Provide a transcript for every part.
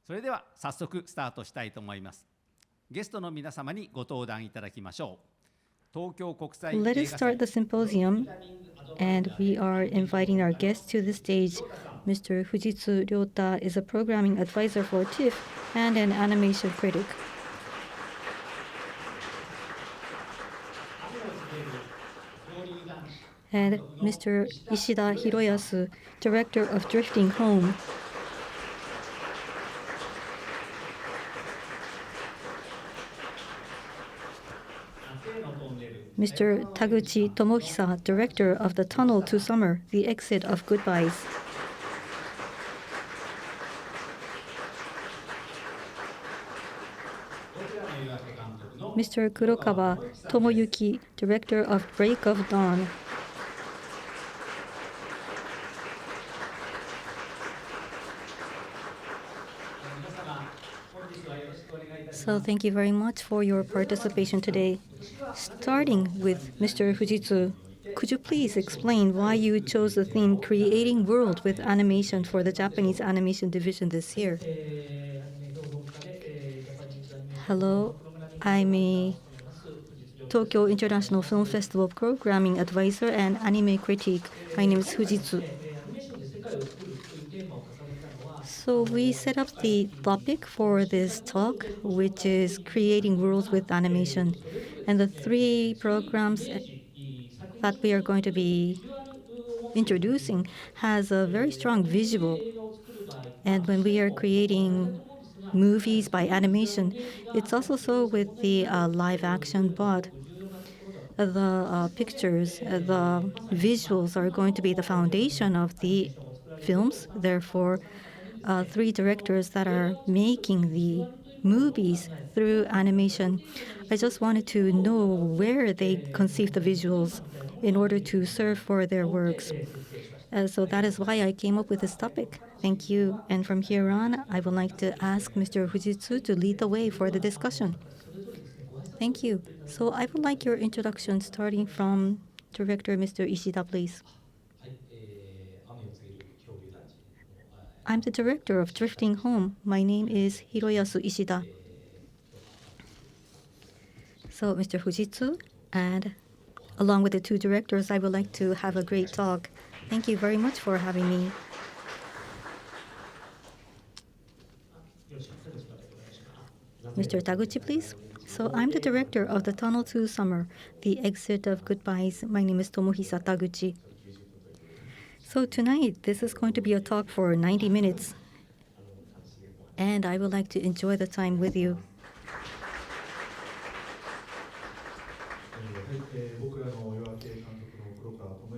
それでは早速スタートしたいと思います。ゲストの皆様にご登壇いただきましょう。東京国際映画祭 Let us start the symposium, and we are inviting our guests to the stage. Mr. Fujitsu Ryota is a programming advisor for TIFF and an animation critic. And Mr. Ishida Hiroyasu, director of Drifting Home. Mr. Taguchi Tomohisa, director of The Tunnel to Summer, The Exit of Goodbyes. Mr. Kurokawa, Tomoyuki, director of Break of Dawn. So thank you very much for your participation today. Starting with Mr. Fujitsu, could you please explain why you chose the theme Creating World with Animation for the Japanese Animation Division this year? Hello, I'm a Tokyo International Film Festival programming advisor and anime critic. My name is Fujitsu. So we set up the topic for this talk, which is creating worlds with animation. And the three programs that we are going to be introducing has a very strong visual. And when we are creating movies by animation, it's also so with the live action, but the pictures, the visuals are going to be the foundation of the films. Therefore, three directors that are making the movies through animation, I just wanted to know where they conceive the visuals in order to serve for their works. So that is why I came up with this topic. Thank you. And from here on, I would like to ask Mr. Fujitsu to lead the way for the discussion. Thank you. So I would like your introduction starting from Director Mr. Ishida, please. I'm the director of Drifting Home. My name is Hiroyasu Ishida. So, Mr. Fujitsu, and along with the two directors, I would like to have a great talk. Thank you very much for having me. Mr. Taguchi, please. So, I'm the director of The Tunnel to Summer, The Exit of Goodbyes. My name is Tomohisa Taguchi. So tonight, this is going to be a talk for 90 minutes, and I would like to enjoy the time with you.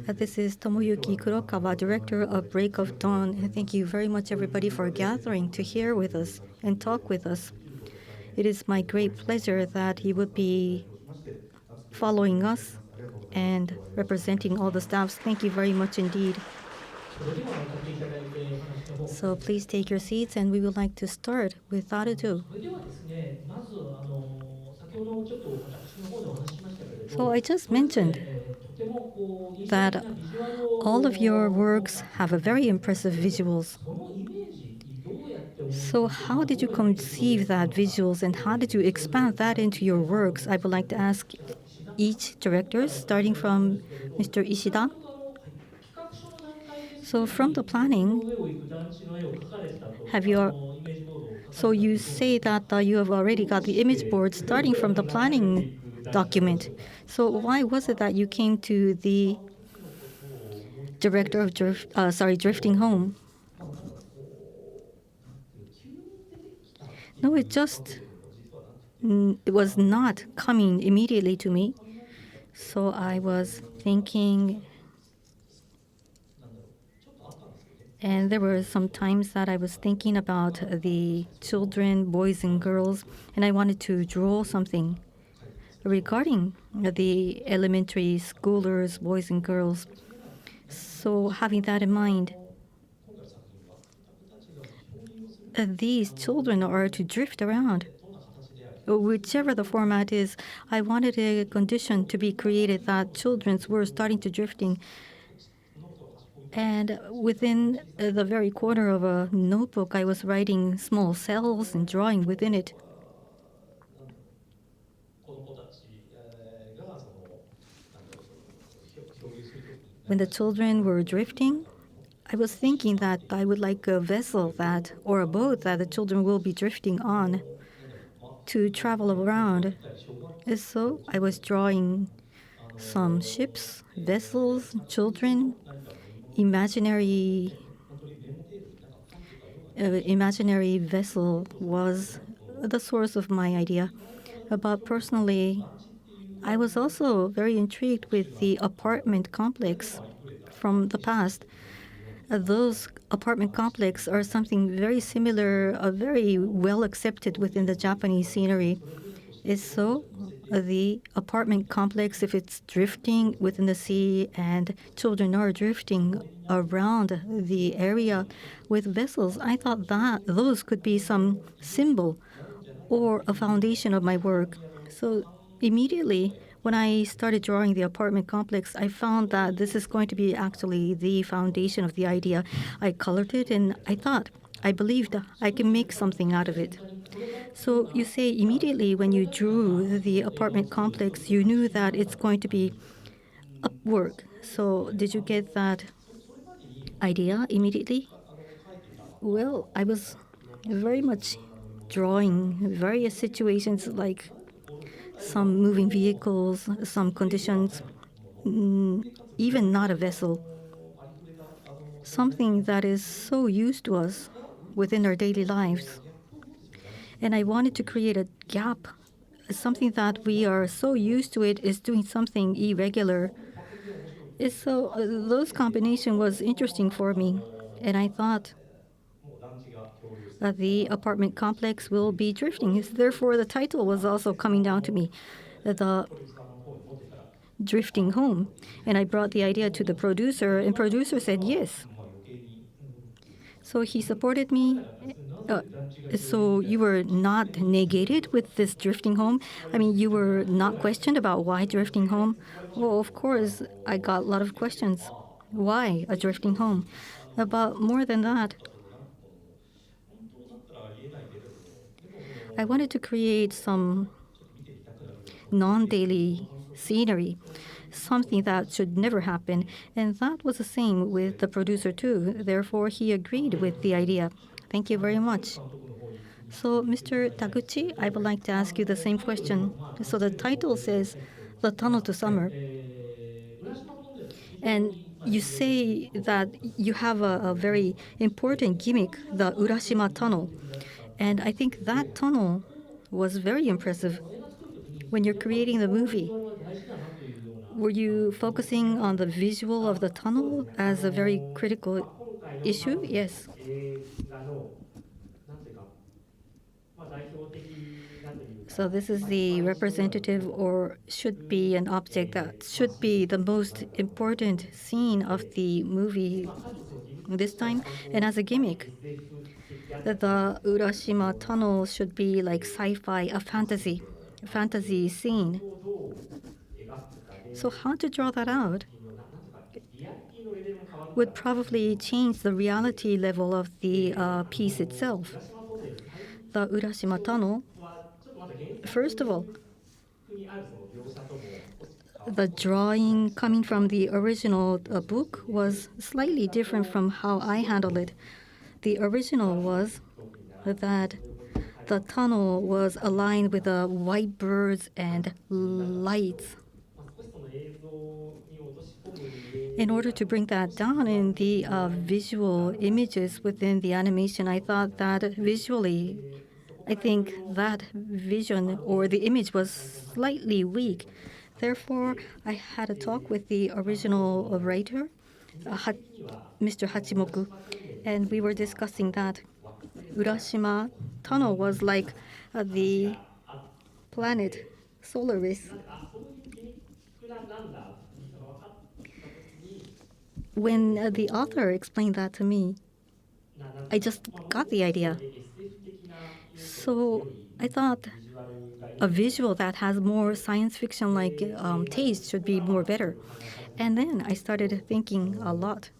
This is Tomoyuki Kurokawa, director of Break of Dawn. And thank you very much, everybody, for gathering to hear with us and talk with us. It is my great pleasure that you would be following us and representing all the staffs. Thank you very much indeed. So please take your seats, and we would like to start without ado. So I just mentioned that all of your works have a very impressive visuals. So how did you conceive that visuals, and how did you expand that into your works? I would like to ask each director, starting from Mr. Ishida. So from the planning, so you say that you have already got the image board starting from the planning document. So why was it that you came to the director of Drifting Home? No, it was not coming immediately to me. So I was thinking, and there were some times that I was thinking about the children, boys and girls, and I wanted to draw something regarding the elementary schoolers, boys and girls. So having that in mind, these children are to drift around. Whichever the format is, I wanted a condition to be created that children were starting to drifting. And within the very corner of a notebook, I was writing small cells and drawing within it. When the children were drifting, I was thinking that I would like a vessel that, or a boat that the children will be drifting on to travel around. And so I was drawing some ships, vessels, children, imaginary vessel was the source of my idea. But personally, I was also very intrigued with the apartment complex from the past. Those apartment complexes are something very similar, very well accepted within the Japanese scenery. Is so the apartment complex, if it's drifting within the sea and children are drifting around the area with vessels, I thought that those could be some symbol or a foundation of my work. So immediately when I started drawing the apartment complex, I found that this is going to be actually the foundation of the idea. I colored it and I believed I can make something out of it. So you say immediately when you drew the apartment complex, you knew that it's going to be a work. So did you get that idea immediately? Well, I was very much drawing various situations like some moving vehicles, some conditions, even not a vessel. Something that is so used to us within our daily lives. And I wanted to create a gap. Something that we are so used to it is doing something irregular. So those combination was interesting for me. And I thought that the apartment complex will be drifting. Therefore, the title was also coming down to me, the drifting home. And I brought the idea to the producer, and producer said yes. So he supported me. So you were not negated with this drifting home? I mean, you were not questioned about why drifting home? Well, of course, I got a lot of questions. Why a drifting home? But more than that, I wanted to create some non-daily scenery, something that should never happen. And that was the same with the producer too. Therefore, he agreed with the idea. Thank you very much. So, Mr. Taguchi, I would like to ask you the same question. So the title says The Tunnel to Summer. And you say that you have a very important gimmick, the Urashima Tunnel. And I think that tunnel was very impressive. When you're creating the movie, were you focusing on the visual of the tunnel as a very critical issue? Yes. So this is the representative or should be an object that should be the most important scene of the movie this time. And as a gimmick, the Urashima Tunnel should be like sci-fi, a fantasy scene. So how to draw that out would probably change the reality level of the piece itself. The Urashima Tunnel, first of all, the drawing coming from the original book was slightly different from how I handled it. The original was that the tunnel was aligned with the white birds and lights. In order to bring that down in the visual images within the animation, I thought that visually, I think that vision or the image was slightly weak. Therefore, I had a talk with the original writer, Mr. Hachimoku, and we were discussing that Urashima Tunnel was like the planet Solaris. When the author explained that to me, I just got the idea. So I thought a visual that has more science fiction-like taste should be more better. And then I started thinking a lot.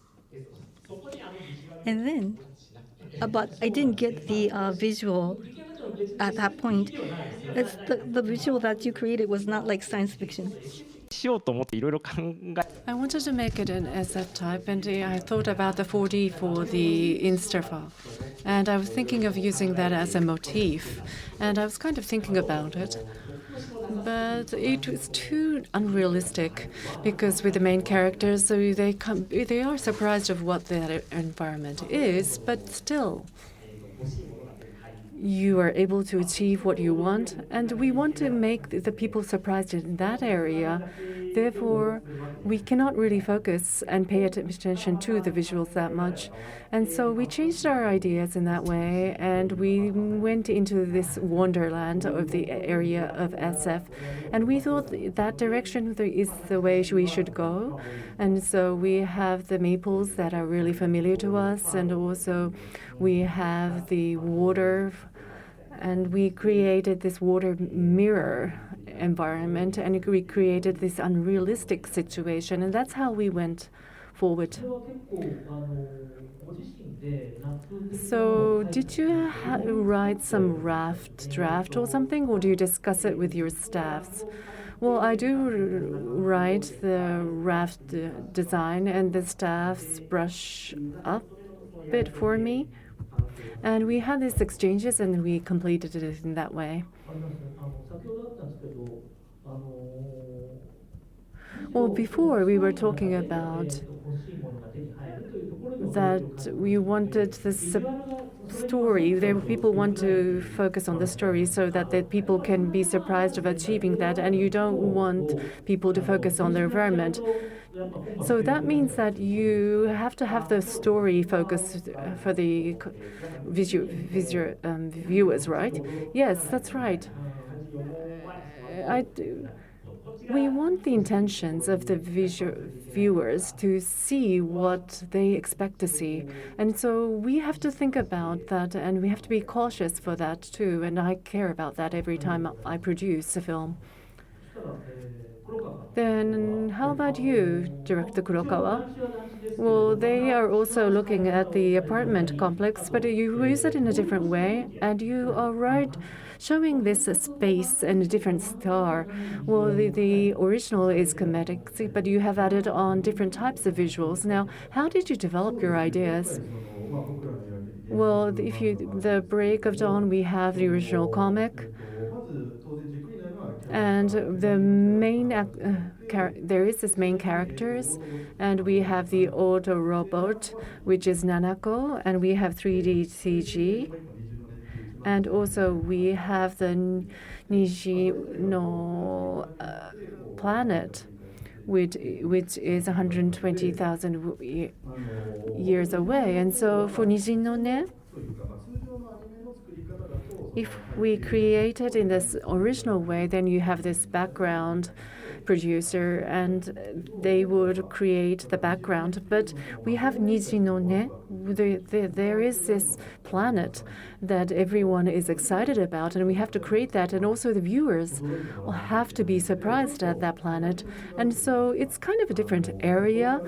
And then, but I didn't get the visual at that point. It's the visual that you created was not like science fiction. I wanted to make it an SF type, and I thought about the 4D for the Insta file. And I was thinking of using that as a motif, and I was kind of thinking about it. But it was too unrealistic because with the main characters, so they are surprised of what that environment is, but still you are able to achieve what you want, and we want to make the people surprised in that area. Therefore, we cannot really focus and pay attention to the visuals that much. And so we changed our ideas in that way, and we went into this wonderland of the area of SF. And we thought that direction is the way we should go. And so we have the maples that are really familiar to us, and also we have the water, and we created this water mirror environment, and we created this unrealistic situation, and that's how we went forward. So did you write some draft or something, or do you discuss it with your staffs? Well, I do write the raft design, and the staffs brush up a bit for me. And we had these exchanges, and we completed it in that way. Well, before we were talking about that we wanted the story. People want to focus on the story so that the people can be surprised of achieving that, and you don't want people to focus on the environment. So that means that you have to have the story focus for the viewers, right? Yes, that's right. We want the intentions of the viewers to see what they expect to see. And so we have to think about that, and we have to be cautious for that too. And I care about that every time I produce a film. Then how about you, Director Kurokawa? Well, they are also looking at the apartment complex, but you use it in a different way, and you are right, showing this space and a different star. Well, the original is comedic, but you have added on different types of visuals. Now, how did you develop your ideas? Well, the Break of Dawn, we have the original comic. And the main there is this main characters, and we have the auto robot, which is Nanako, and we have 3D CG, and also we have the Niji no planet, which is 120,000 years away. And so for Niji no Ne, if we create it in this original way, then you have this background producer, and they would create the background. But we have Niji no Ne. There is this planet that everyone is excited about, and we have to create that. And also the viewers will have to be surprised at that planet. And so it's kind of a different area.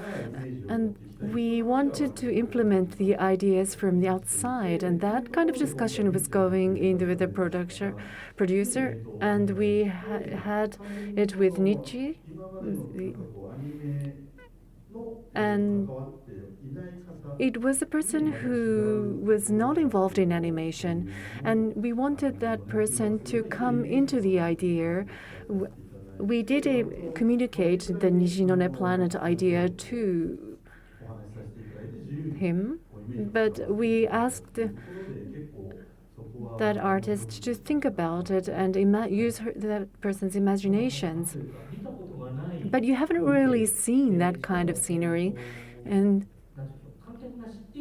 And we wanted to implement the ideas from the outside, and that kind of discussion was going in with the producer, and we had it with Nichi, and it was a person who was not involved in animation, and we wanted that person to come into the idea. We did communicate the Niji no Ne planet idea to him, but we asked that artist to think about it and use that person's imaginations. But you haven't really seen that kind of scenery, and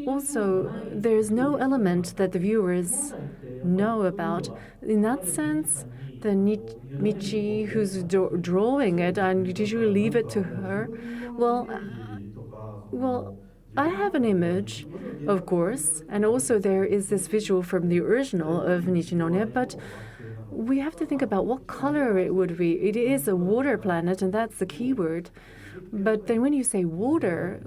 also there's no element that the viewers know about. In that sense, the Michi who's drawing it, and did you leave it to her? Well, I have an image, of course, and also there is this visual from the original of Niji no Ne, but we have to think about what color it would be. It is a water planet, and that's the key word. But then when you say water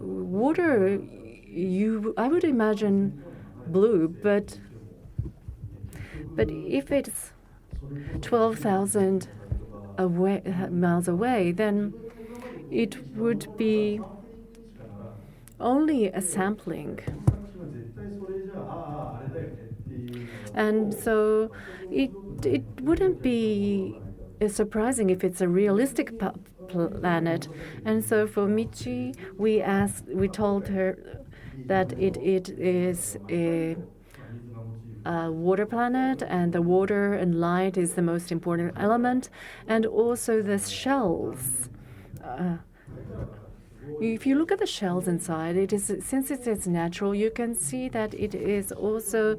I would imagine blue, but if it's 12,000 miles away, then it would be only a sampling. And so it wouldn't be surprising if it's a realistic planet. And so for Michi, we told her that it is a water planet, and the water and light is the most important element, and also the shells. If you look at the shells inside, since it is natural, you can see that it is also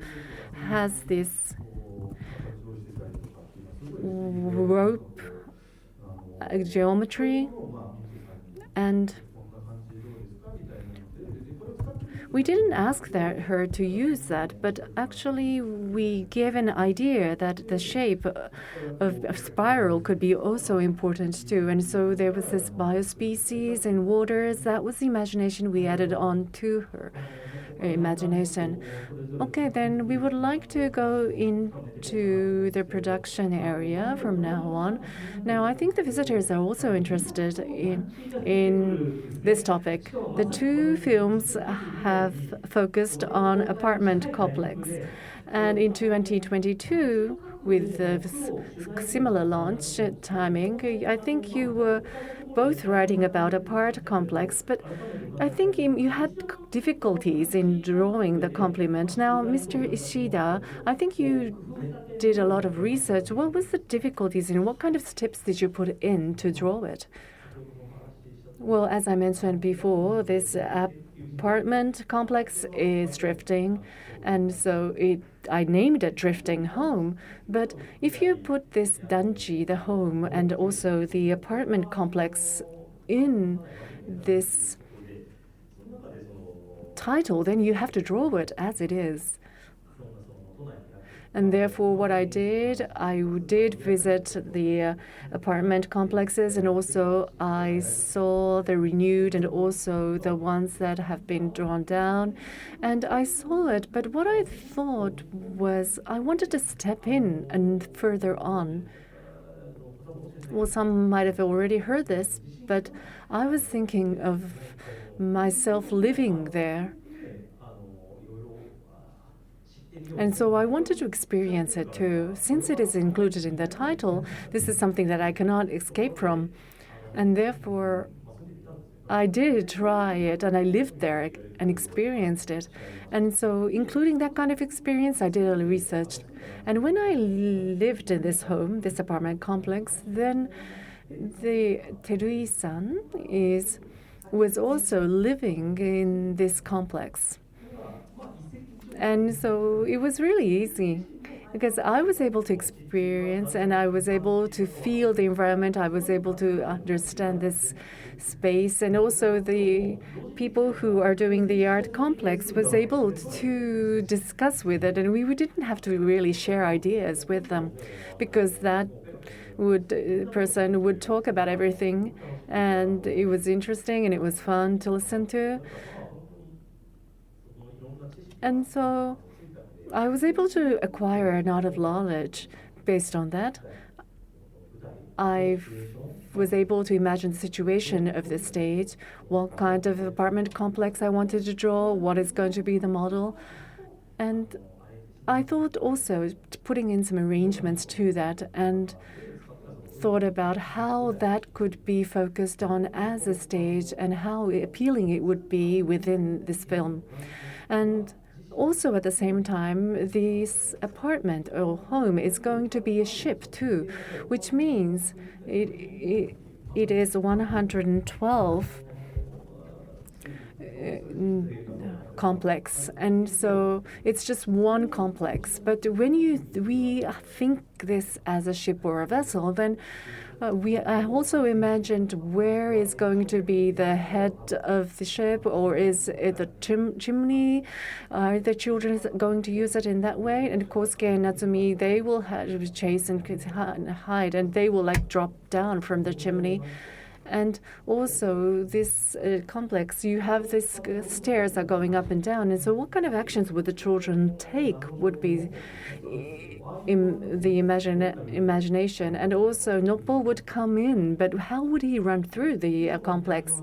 has this rope geometry, and we didn't ask her to use that, but actually we gave an idea that the shape of a spiral could be also important too. And so there was this biospecies and waters. That was the imagination we added on to her imagination. Okay, then we would like to go into the production area from now on. Now, I think the visitors are also interested in this topic. The two films have focused on apartment complex. And in 2022, with the similar launch timing, I think you were both writing about apart complex, but I think you had difficulties in drawing the complement. Now, Mr. Ishida, I think you did a lot of research. What was the difficulties and what kind of steps did you put in to draw it? Well, as I mentioned before, this apartment complex is drifting, and so I named it Drifting Home. But if you put this danchi, the home, and also the apartment complex in this title, then you have to draw it as it is. And therefore, what I did visit the apartment complexes, and also I saw the renewed and also the ones that have been drawn down. And I saw it, but what I thought was I wanted to step in and further on. Well, some might have already heard this, but I was thinking of myself living there. And so I wanted to experience it too. Since it is included in the title, this is something that I cannot escape from. And therefore, I did try it, and I lived there and experienced it. And so including that kind of experience, I did a research. And when I lived in this home, this apartment complex, then the Terui-san was also living in this complex. And so it was really easy because I was able to experience and I was able to feel the environment. I was able to understand this space, and also the people who are doing the art complex was able to discuss with it, and we didn't have to really share ideas with them because that person would talk about everything, and it was interesting and it was fun to listen to. And so I was able to acquire a lot of knowledge based on that. I was able to imagine the situation of the stage, what kind of apartment complex I wanted to draw, what is going to be the model. And I thought also putting in some arrangements to that and thought about how that could be focused on as a stage and how appealing it would be within this film. And also, at the same time, this apartment or home is going to be a ship too, which means it is 112 complex, and so it's just one complex. But when we think this as a ship or a vessel, then I also imagined where is going to be the head of the ship, or is it the chimney? Are the children going to use it in that way? And Kosuke and Natsumi, they will chase and hide, and they will like drop down from the chimney. And also this complex, you have this stairs are going up and down. And so what kind of actions would the children take would be in the imagination. And also Noppo would come in, but how would he run through the complex?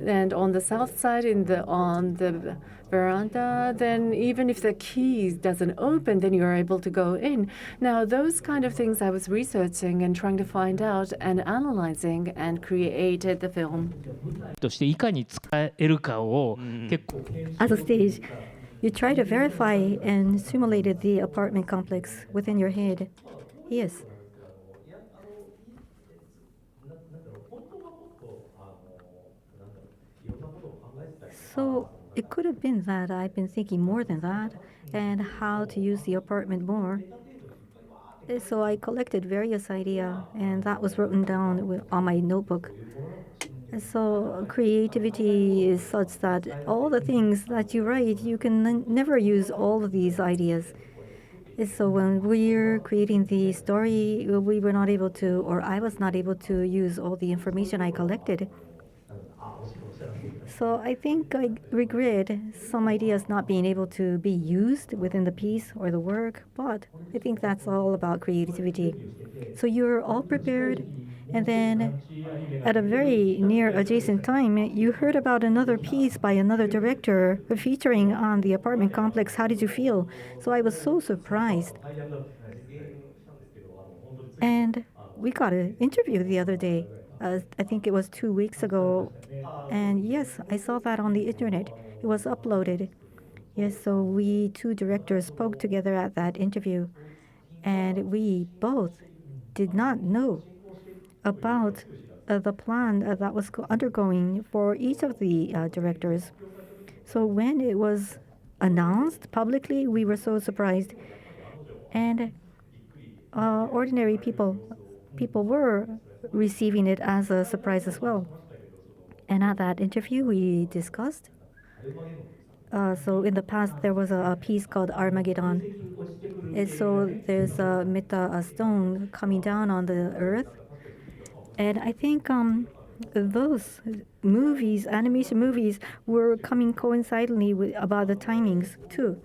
And on the south side, on the veranda, then even if the key doesn't open, then you're able to go in. Now, those kind of things I was researching and trying to find out and analyzing and created the film. としていかに使えるかを結構 As a stage, you try to verify and simulated the apartment complex within your head. Yes. So it could have been that I've been thinking more than that and how to use the apartment more. So I collected various ideas, and that was written down on my notebook. So creativity is such that all the things that you write, you can never use all of these ideas. So when we're creating the story, we were not able to, or I was not able to use all the information I collected. So I think I regret some ideas not being able to be used within the piece or the work, but I think that's all about creativity. So you're all prepared, and then at a very near adjacent time, you heard about another piece by another director featuring on the apartment complex. How did you feel? So I was so surprised. And we got an interview the other day. I think it was 2 weeks ago. And yes, I saw that on the internet. It was uploaded. Yes, so we two directors spoke together at that interview. And we both did not know about the plan that was undergoing for each of the directors. So when it was announced publicly, we were so surprised. And ordinary people were receiving it as a surprise as well. And at that interview, we discussed. So in the past, there was a piece called Armageddon. And so there's a stone coming down on the earth. And I think those movies, animation movies, were coming coincidentally about the timings too.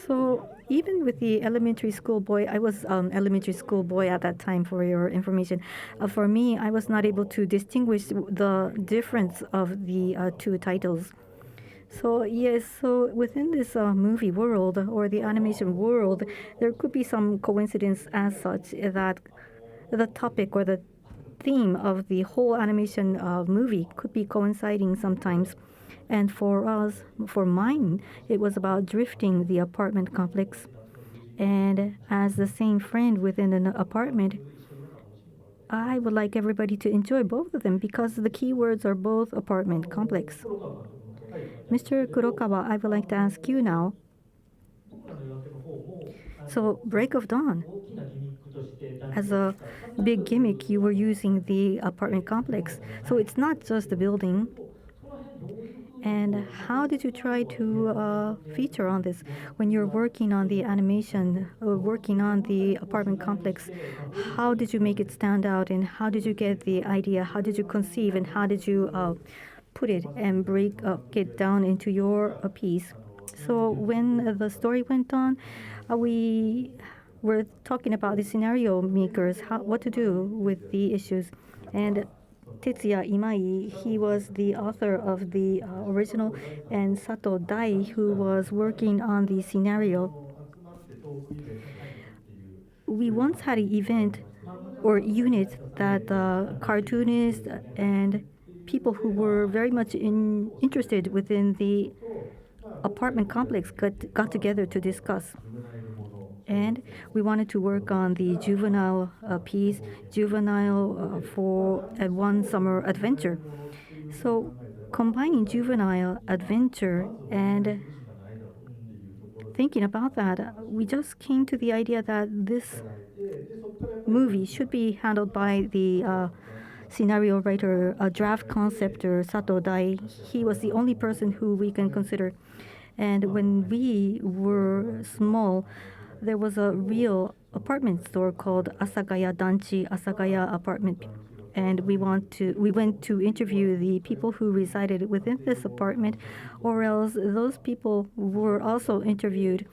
So even with the elementary school boy, I was elementary school boy at that time, for your information. For me, I was not able to distinguish the difference of the two titles. So yes, so within this movie world or the animation world, there could be some coincidence as such that the topic or the theme of the whole animation movie could be coinciding sometimes. And for us, for mine, it was about drifting the apartment complex. And as the same friend within an apartment, I would like everybody to enjoy both of them because the keywords are both apartment complex. Mr. Kurokawa, I would like to ask you now. So, Break of Dawn. As a big gimmick, you were using the apartment complex. So it's not just the building. And how did you try to feature on this when you're working on the animation, working on the apartment complex? How did you make it stand out, and how did you get the idea? How did you conceive, and how did you put it and break it down into your piece? So when the story went on, we were talking about the scenario makers, what to do with the issues, and Tetsuya Imai, he was the author of the original, and Sato Dai, who was working on the scenario. We once had an event or unit that cartoonists and people who were very much interested within the apartment complex got together to discuss. And we wanted to work on the juvenile piece, juvenile for one summer adventure. So combining juvenile adventure and thinking about that, we just came to the idea that this movie should be handled by the scenario writer, draft conceptor Sato Dai. He was the only person who we can consider. And when we were small, there was a real apartment store called Asagaya Danchi, Asagaya Apartment. and we went to interview the people who resided within this apartment, or else those people were also interviewed.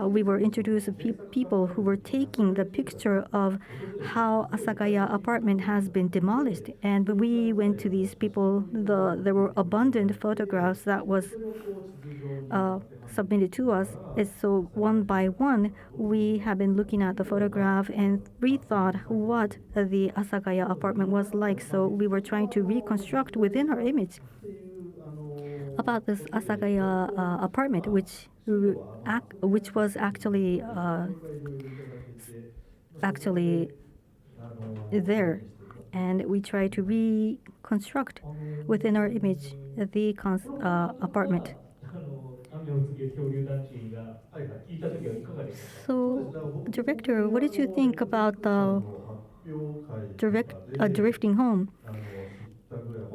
We were introduced to people who were taking the picture of how Asagaya apartment has been demolished, and we went to these people. There were abundant photographs that was submitted to us. And so one by one, we have been looking at the photograph and rethought what the Asagaya apartment was like. So we were trying to reconstruct within our image about this Asagaya apartment, which was actually there, and we try to reconstruct within our image the apartment. So, director, what did you think about the drifting home?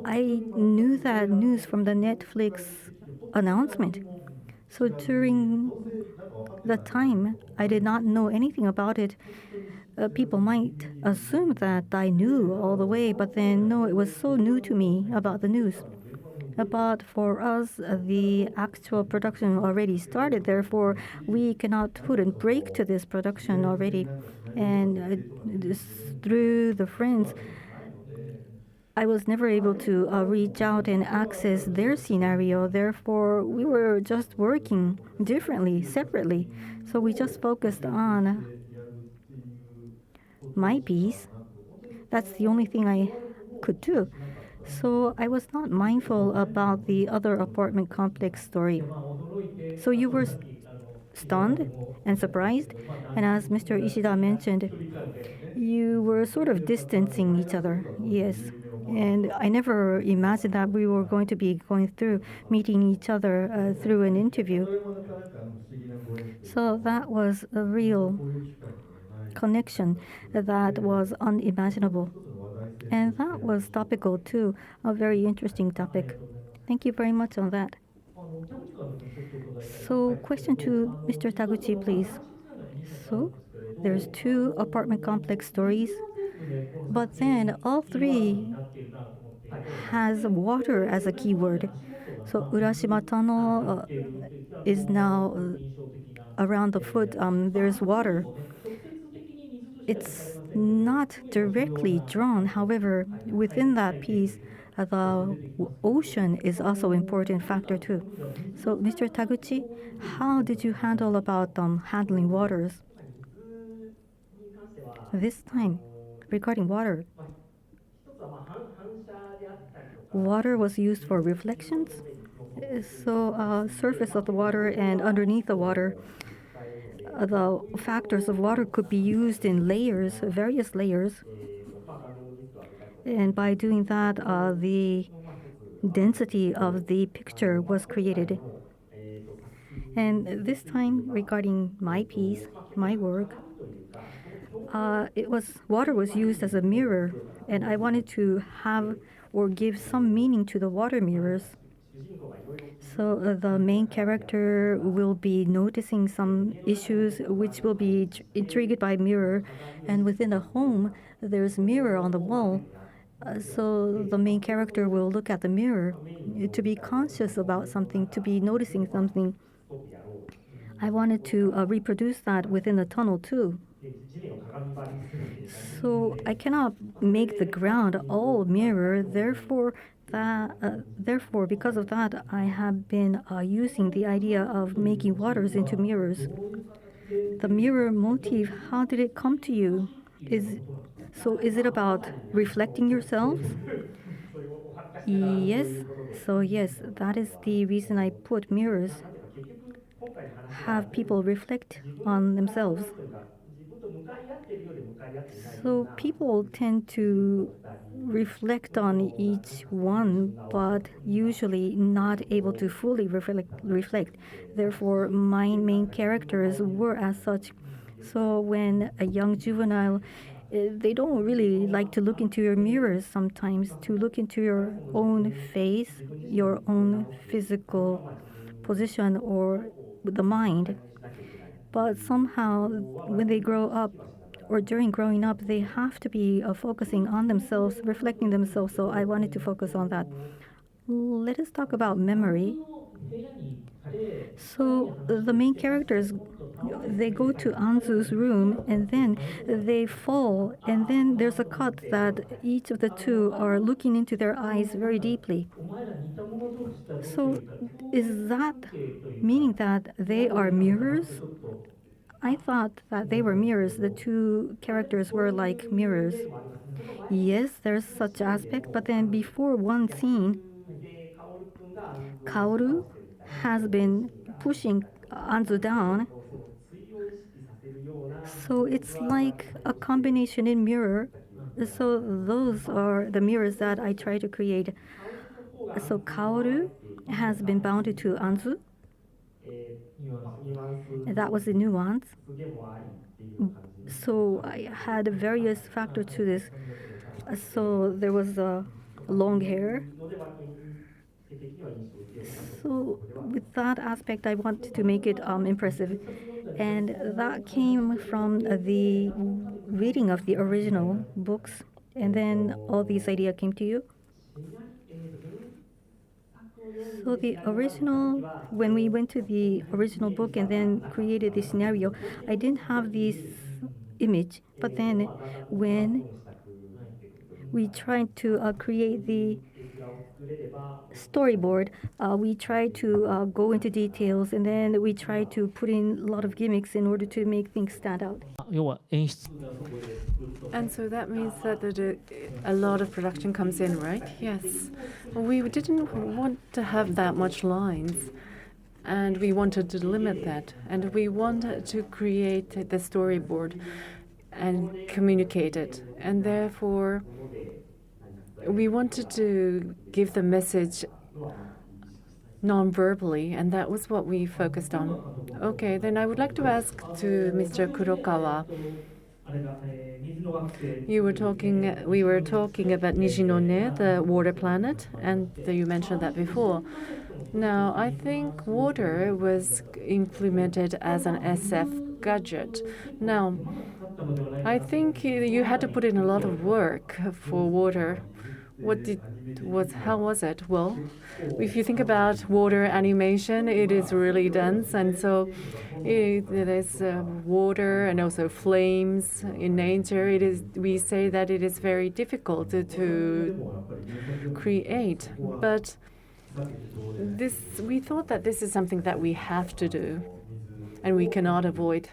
I knew that news from the Netflix announcement. So during the time, I did not know anything about it. People might assume that I knew all the way, but then no, it was so new to me about the news. But for us, the actual production already started. Therefore, we cannot put a break to this production already. And through the friends, I was never able to reach out and access their scenario. Therefore, we were just working differently, separately. So we just focused on my piece. That's the only thing I could do. So I was not mindful about the other apartment complex story. So you were stunned and surprised, and as Mr. Ishida mentioned, you were sort of distancing each other. Yes. And I never imagined that we were going to be going through meeting each other through an interview. So that was a real connection that was unimaginable. And that was topical too, a very interesting topic. Thank you very much on that. So, question to Mr. Taguchi, please. So, there's two apartment complex stories, but then all three has water as a keyword. So, Urashima Tunnel is now around the foot. There's water. It's not directly drawn. However, within that piece, the ocean is also an important factor too. So, Mr. Taguchi, how did you handle about handling waters? This time, regarding water, water was used for reflections. So, surface of the water and underneath the water, the factors of water could be used in layers, various layers. And by doing that, the density of the picture was created. And this time, regarding my piece, my work, water was used as a mirror, and I wanted to have or give some meaning to the water mirrors. So the main character will be noticing some issues which will be intrigued by mirror, and within the home there's mirror on the wall. So the main character will look at the mirror to be conscious about something, to be noticing something. I wanted to reproduce that within the tunnel too. So I cannot make the ground all mirror. Therefore, because of that, I have been using the idea of making waters into mirrors. The mirror motif, how did it come to you? Is it about reflecting yourselves? Yes. So yes, that is the reason I put mirrors. Have people reflect on themselves. So people tend to reflect on each one, but usually not able to fully reflect. Therefore, my main characters were as such. So when a young juvenile, they don't really like to look into your mirrors sometimes, to look into your own face, your own physical position, or the mind. But somehow, when they grow up, or during growing up, they have to be focusing on themselves, reflecting themselves. So I wanted to focus on that. Let us talk about memory. So the main characters, they go to Anzu's room and then they fall, and then there's a cut that each of the two are looking into their eyes very deeply. So is that meaning that they are mirrors? I thought that they were mirrors. The two characters were like mirrors. Yes, there's such aspect, but then before one scene, Kaoru has been pushing Anzu down. So it's like a combination in mirror. So those are the mirrors that I try to create. So Kaoru has been bounded to Anzu. That was the nuance. So I had various factors to this. So there was long hair. So with that aspect, I wanted to make it impressive. And that came from the reading of the original books. And then all these ideas came to you. So the original, when we went to the original book and then created the scenario, I didn't have this image. But then when we tried to create the storyboard, we tried to go into details, and then we tried to put in a lot of gimmicks in order to make things stand out. 要は演出 And so that means that a lot of production comes in, right? Yes. We didn't want to have that much lines, and we wanted to limit that. And we wanted to create the storyboard and communicate it. And therefore, we wanted to give the message non-verbally, and that was what we focused on. Okay, then I would like to ask to Mr. Kurokawa. We were talking about Nijinone, the water planet, and you mentioned that before. Now, I think water was implemented as an SF gadget. Now, I think you had to put in a lot of work for water. How was it? Well, if you think about water animation, it is really dense, and so there's water and also flames in nature. We say that it is very difficult to create, but we thought that this is something that we have to do, and we cannot avoid.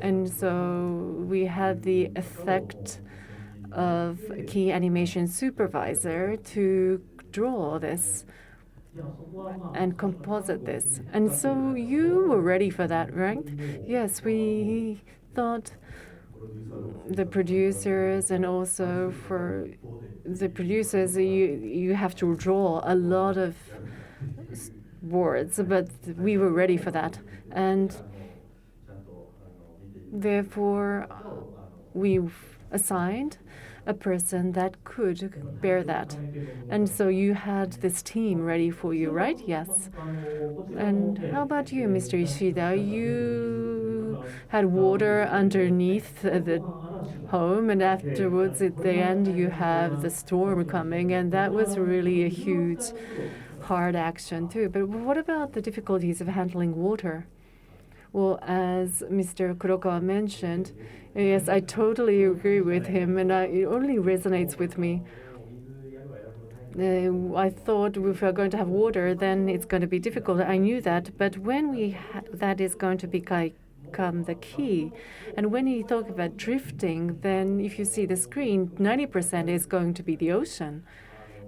And so we had the effect of key animation supervisor to draw this and composite this. And so you were ready for that, right? Yes, we thought the producers, and also for the producers, you have to draw a lot of words, but we were ready for that. And therefore, we assigned a person that could bear that. And so you had this team ready for you, right? Yes. And how about you, Mr. Ishida? You had water underneath the home, and afterwards, at the end, you have the storm coming, and that was really a huge, hard action, too. But what about the difficulties of handling water? Well, as Mr. Kurokawa mentioned, yes, I totally agree with him, and it only resonates with me. I thought if we're going to have water, then it's going to be difficult. I knew that, but when that is going to become the key. And when you talk about drifting, then if you see the screen, 90% is going to be the ocean,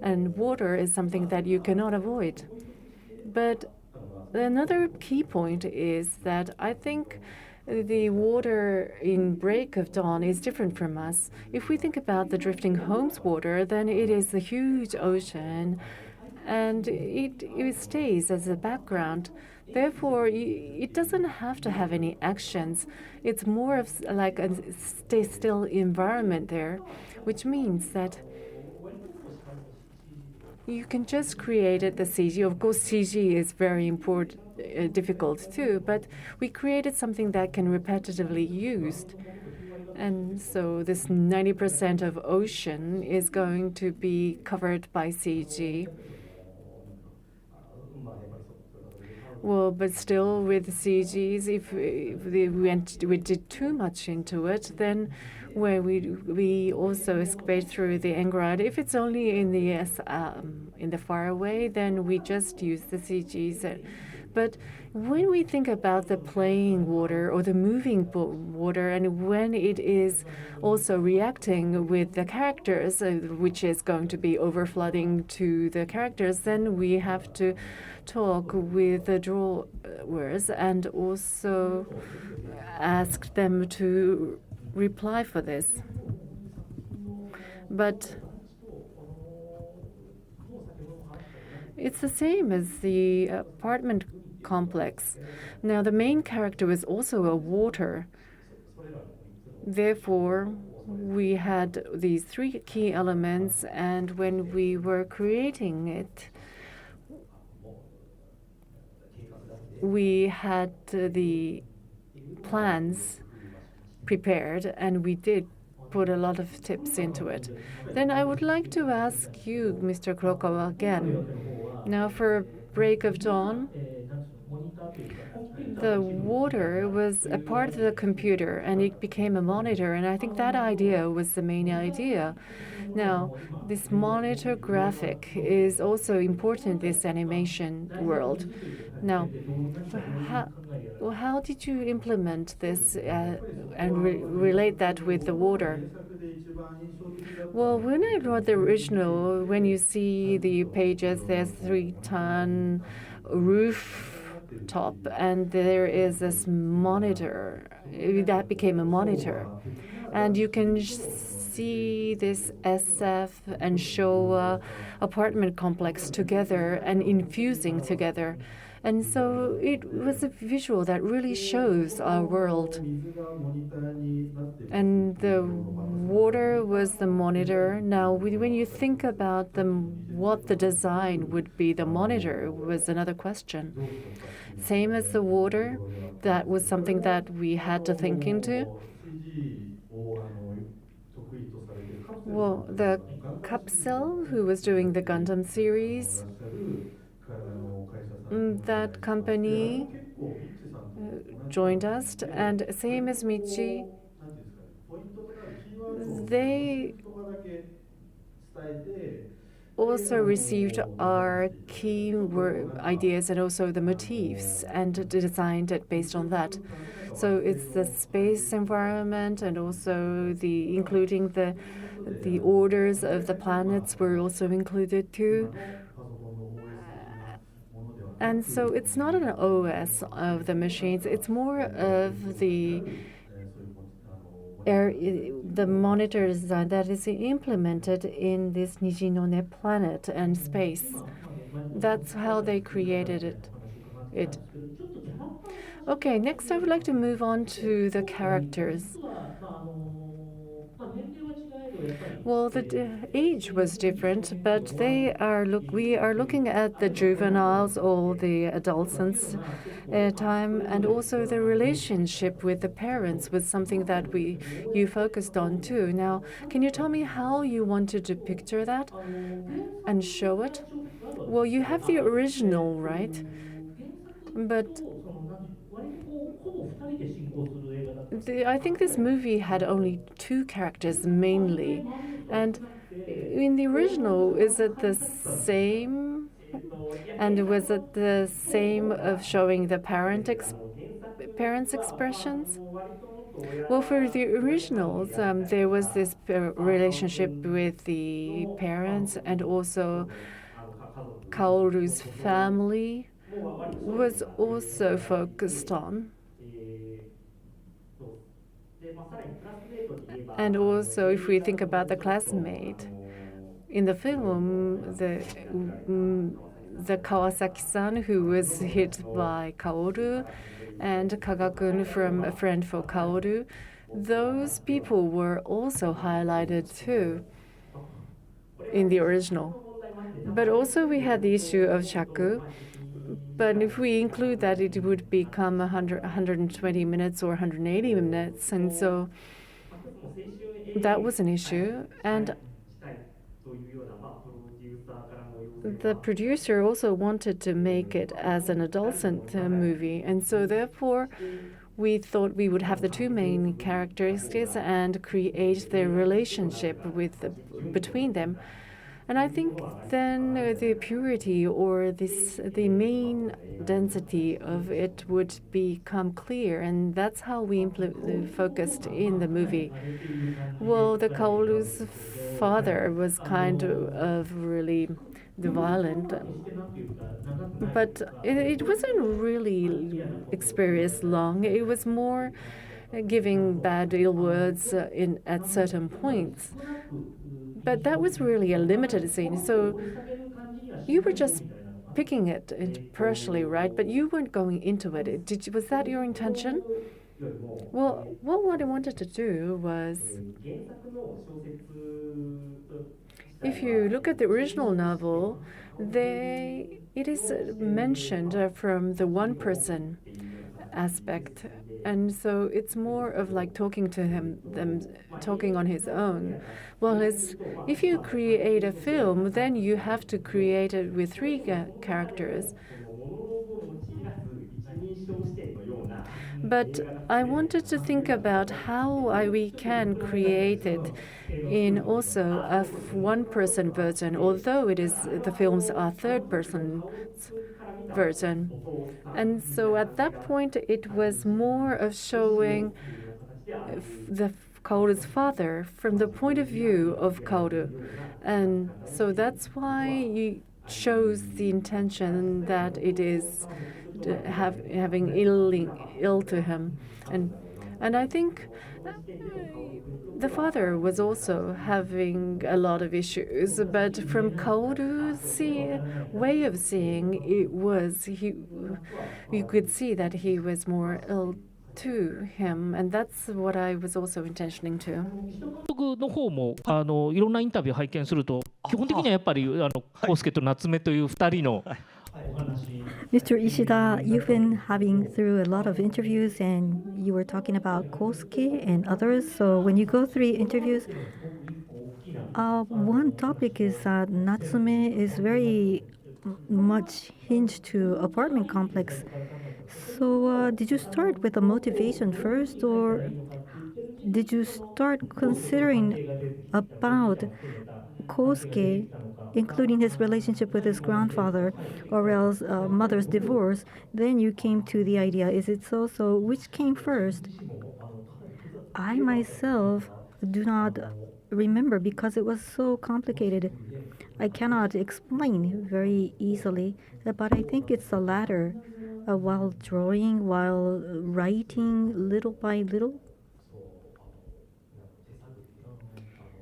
and water is something that you cannot avoid. But another key point is that I think the water in Break of Dawn is different from us. If we think about the Drifting Homes water, then it is a huge ocean, and it stays as a background. Therefore, it doesn't have to have any actions. It's more of like a stay still environment there, which means that you can just create the CG. Of course, CG is very difficult too, but we created something that can repetitively used. And so this 90% of ocean is going to be covered by CG. Well, but still with CGs, if we did too much into it, then where we also excavate through the Engrad. If it's only in the far away, then we just use the CGs. But when we think about the playing water or the moving water, and when it is also reacting with the characters, which is going to be overflooding to the characters, then we have to talk with the drawers and also ask them to reply for this. But it's the same as the apartment complex. Now, the main character was also a water. Therefore, we had these three key elements, and when we were creating it, we had the plans prepared, and we did put a lot of tips into it. Then I would like to ask you, Mr. Kurokawa, again. Now, for Break of Dawn, the water was a part of the computer, and it became a monitor, and I think that idea was the main idea. Now, this monitor graphic is also important in this animation world. Now, how did you implement this and relate that with the water? Well, when I wrote the original, when you see the pages, there's 3-ton rooftop, and there is this monitor. That became a monitor. And you can see this SF and Showa apartment complex together and infusing together. And so it was a visual that really shows our world. And the water was the monitor. Now, when you think about what the design would be, the monitor was another question. Same as the water, that was something that we had to think into. Well, the Capsule, who was doing the Gundam series, that company joined us, and same as Michi, they also received our key ideas and also the motifs and designed it based on that. So it's the space environment and also including the orders of the planets were also included too. And so it's not an OS of the machines, it's more of the monitor design that is implemented in this Nijinone planet and space. That's how they created it. Okay, next I would like to move on to the characters. Well, the age was different, but we are looking at the juveniles or the adolescents time, and also the relationship with the parents was something that you focused on too. Now, can you tell me how you wanted to picture that and show it? Well, you have the original, right? But I think this movie had only 2 characters mainly, and in the original, is it the same? And was it the same of showing the parents' expressions? Well, for the originals, there was this relationship with the parents, and also Kaoru's family was also focused on. And also, if we think about the classmate, in the film, the Kawasaki-san, who was hit by Kaoru, and Kagakun from A Friend for Kaoru, those people were also highlighted too in the original. But also we had the issue of Shaku. But if we include that, it would become 120 minutes or 180 minutes. And so that was an issue, and the producer also wanted to make it as an adolescent movie, and so therefore we thought we would have the two main characteristics and create their relationship between them. And I think then the purity or the main density of it would become clear, and that's how we focused in the movie. Well, the Kaoru's father was kind of really violent, but it wasn't really experienced long. It was more giving bad ill words at certain points. But that was really a limited scene. So you were just picking it partially, right? But you weren't going into it. Was that your intention? Well, what I wanted to do was, if you look at the original novel, it is mentioned from the one-person aspect, and so it's more of like talking to them talking on his own. Well, if you create a film, then you have to create it with three characters. But I wanted to think about how we can create it in also a one-person version, although the films are third-person version. And so at that point, it was more of showing the Kaoru's father from the point of view of Kaoru. And so that's why you chose the intention that it is having ill to him. And I think the father was also having a lot of issues, but from Kaoru's way of seeing, you could see that he was more ill to him, and that's what I was also intentioning to. の方もいろんなインタビュー拝見すると、基本的にはやっぱり康介と夏目という2人の Mr. Ishida, you've been having through a lot of interviews and you were talking about Kosuke and others. So when you go through interviews, one topic is that Natsume is very much hinged to apartment complex. So did you start with a motivation first, or did you start considering about Kosuke, including his relationship with his grandfather, or else mother's divorce? Then you came to the idea. Is it so? So which came first? I myself do not remember because it was so complicated. I cannot explain very easily, but I think it's the latter. While drawing, while writing little by little,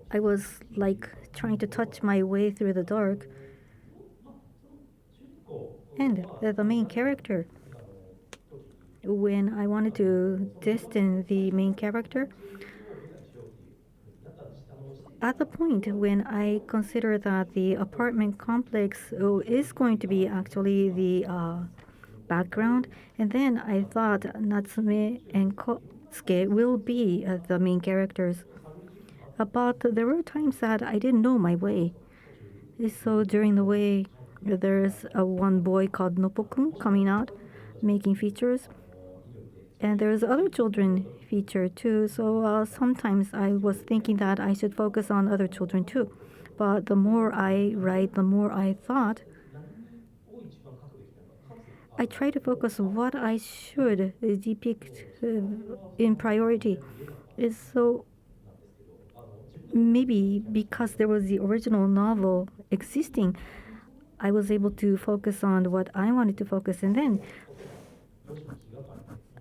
I was like trying to touch my way through the dark. And the main character, when I wanted to destine the main character, at the point when I consider that the apartment complex is going to be actually the background, and then I thought Natsume and Kosuke will be the main characters. But there were times that I didn't know my way. So during the way, there's one boy called Noppo-kun coming out, making features. And there's other children featured too. So sometimes I was thinking that I should focus on other children too. But the more I write, the more I thought, I try to focus on what I should depict in priority. So maybe because there was the original novel existing, I was able to focus on what I wanted to focus. And then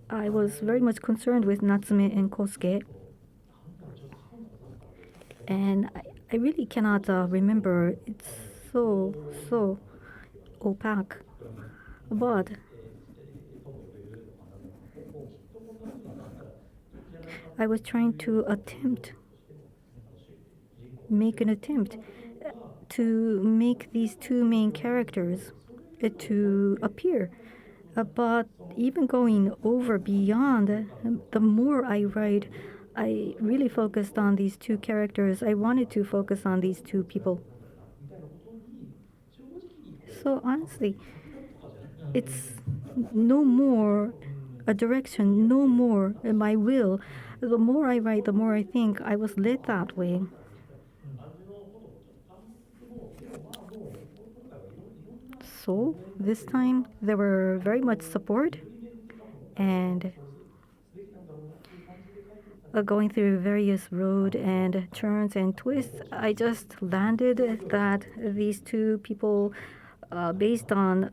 I was very much concerned with Natsume and Kosuke. And I really cannot remember. It's so opaque. But I was trying to make an attempt to make these two main characters to appear. But even going over beyond, the more I write, I really focused on these two characters. I wanted to focus on these two people. So honestly, it's no more a direction, no more my will. The more I write, the more I think. I was led that way. So this time there were very much support and going through various road and turns and twists, I just landed that these two people, based on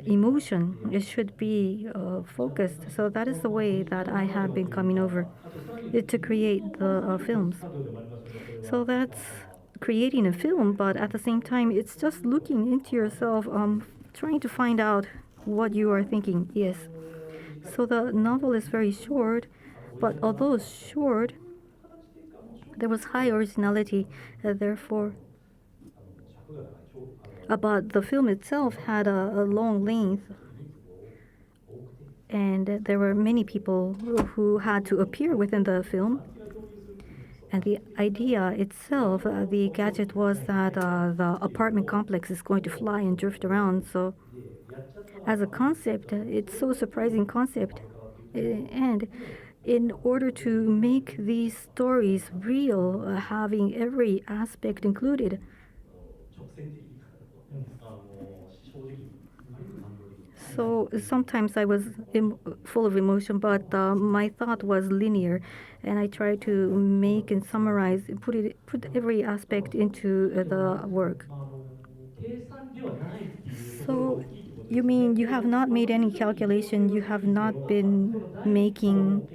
emotion, it should be focused. So that is the way that I have been coming over it to create the films. So that's creating a film, but at the same time, it's just looking into yourself, trying to find out what you are thinking. Yes. So the novel is very short, but although short, there was high originality, therefore. But the film itself had a long length, and there were many people who had to appear within the film. And the idea itself, the gadget was that the apartment complex is going to fly and drift around. So, as a concept, it's so surprising concept. And in order to make these stories real, having every aspect included. So sometimes I was full of emotion, but my thought was linear, and I tried to make and summarize, put every aspect into the work. So you mean you have not made any calculation? You have not been making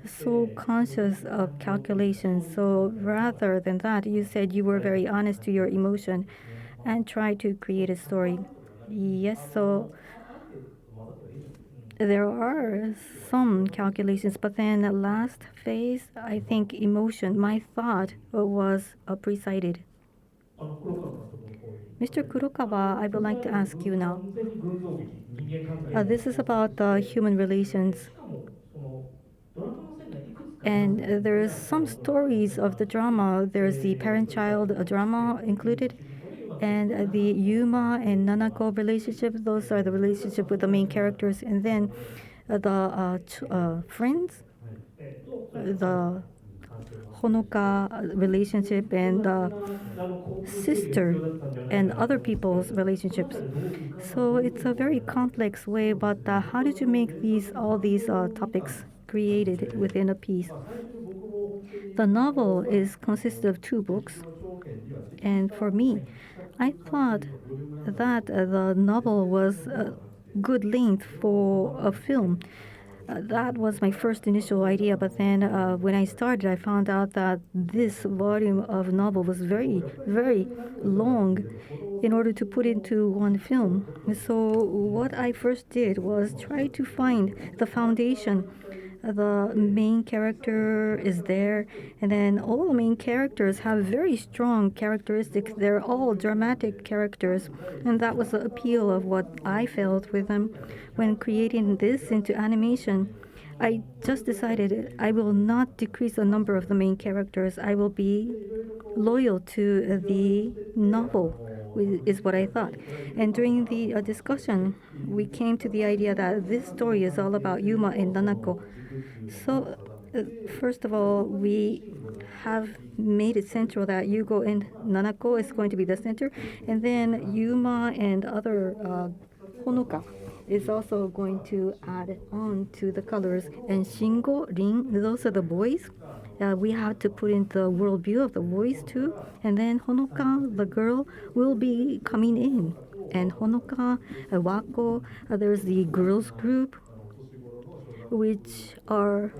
so conscious of calculations. So rather than that, you said you were very honest to your emotion and tried to create a story. Yes, so there are some calculations, but then the last phase, I think emotion, my thought was presided. Mr. Kurokawa, I would like to ask you now. This is about human relations. And there's some stories of the drama. There's the parent-child drama included, and the Yuma and Nanako relationship. Those are the relationship with the main characters, and then the friends, the Honoka relationship, and the sister and other people's relationships. So it's a very complex way. But how did you make all these topics created within a piece? The novel consists of 2 books, and for me, I thought that the novel was a good length for a film. That was my first initial idea, but then when I started, I found out that this volume of novel was very, very long in order to put into one film. So what I first did was try to find the foundation. The main character is there, and then all the main characters have very strong characteristics. They're all dramatic characters, and that was the appeal of what I felt with them. When creating this into animation, I just decided I will not decrease the number of the main characters. I will be loyal to the novel, is what I thought. And during the discussion, we came to the idea that this story is all about Yuma and Nanako. So, first of all, we have made it central that Yugo and Nanako is going to be the center, and then Yuma and other Honoka is also going to add on to the colors. And Shingo, Rin, those are the boys. We have to put in the worldview of the boys too. And then Honoka, the girl, will be coming in. And Honoka, Wako, there's the girls group, which are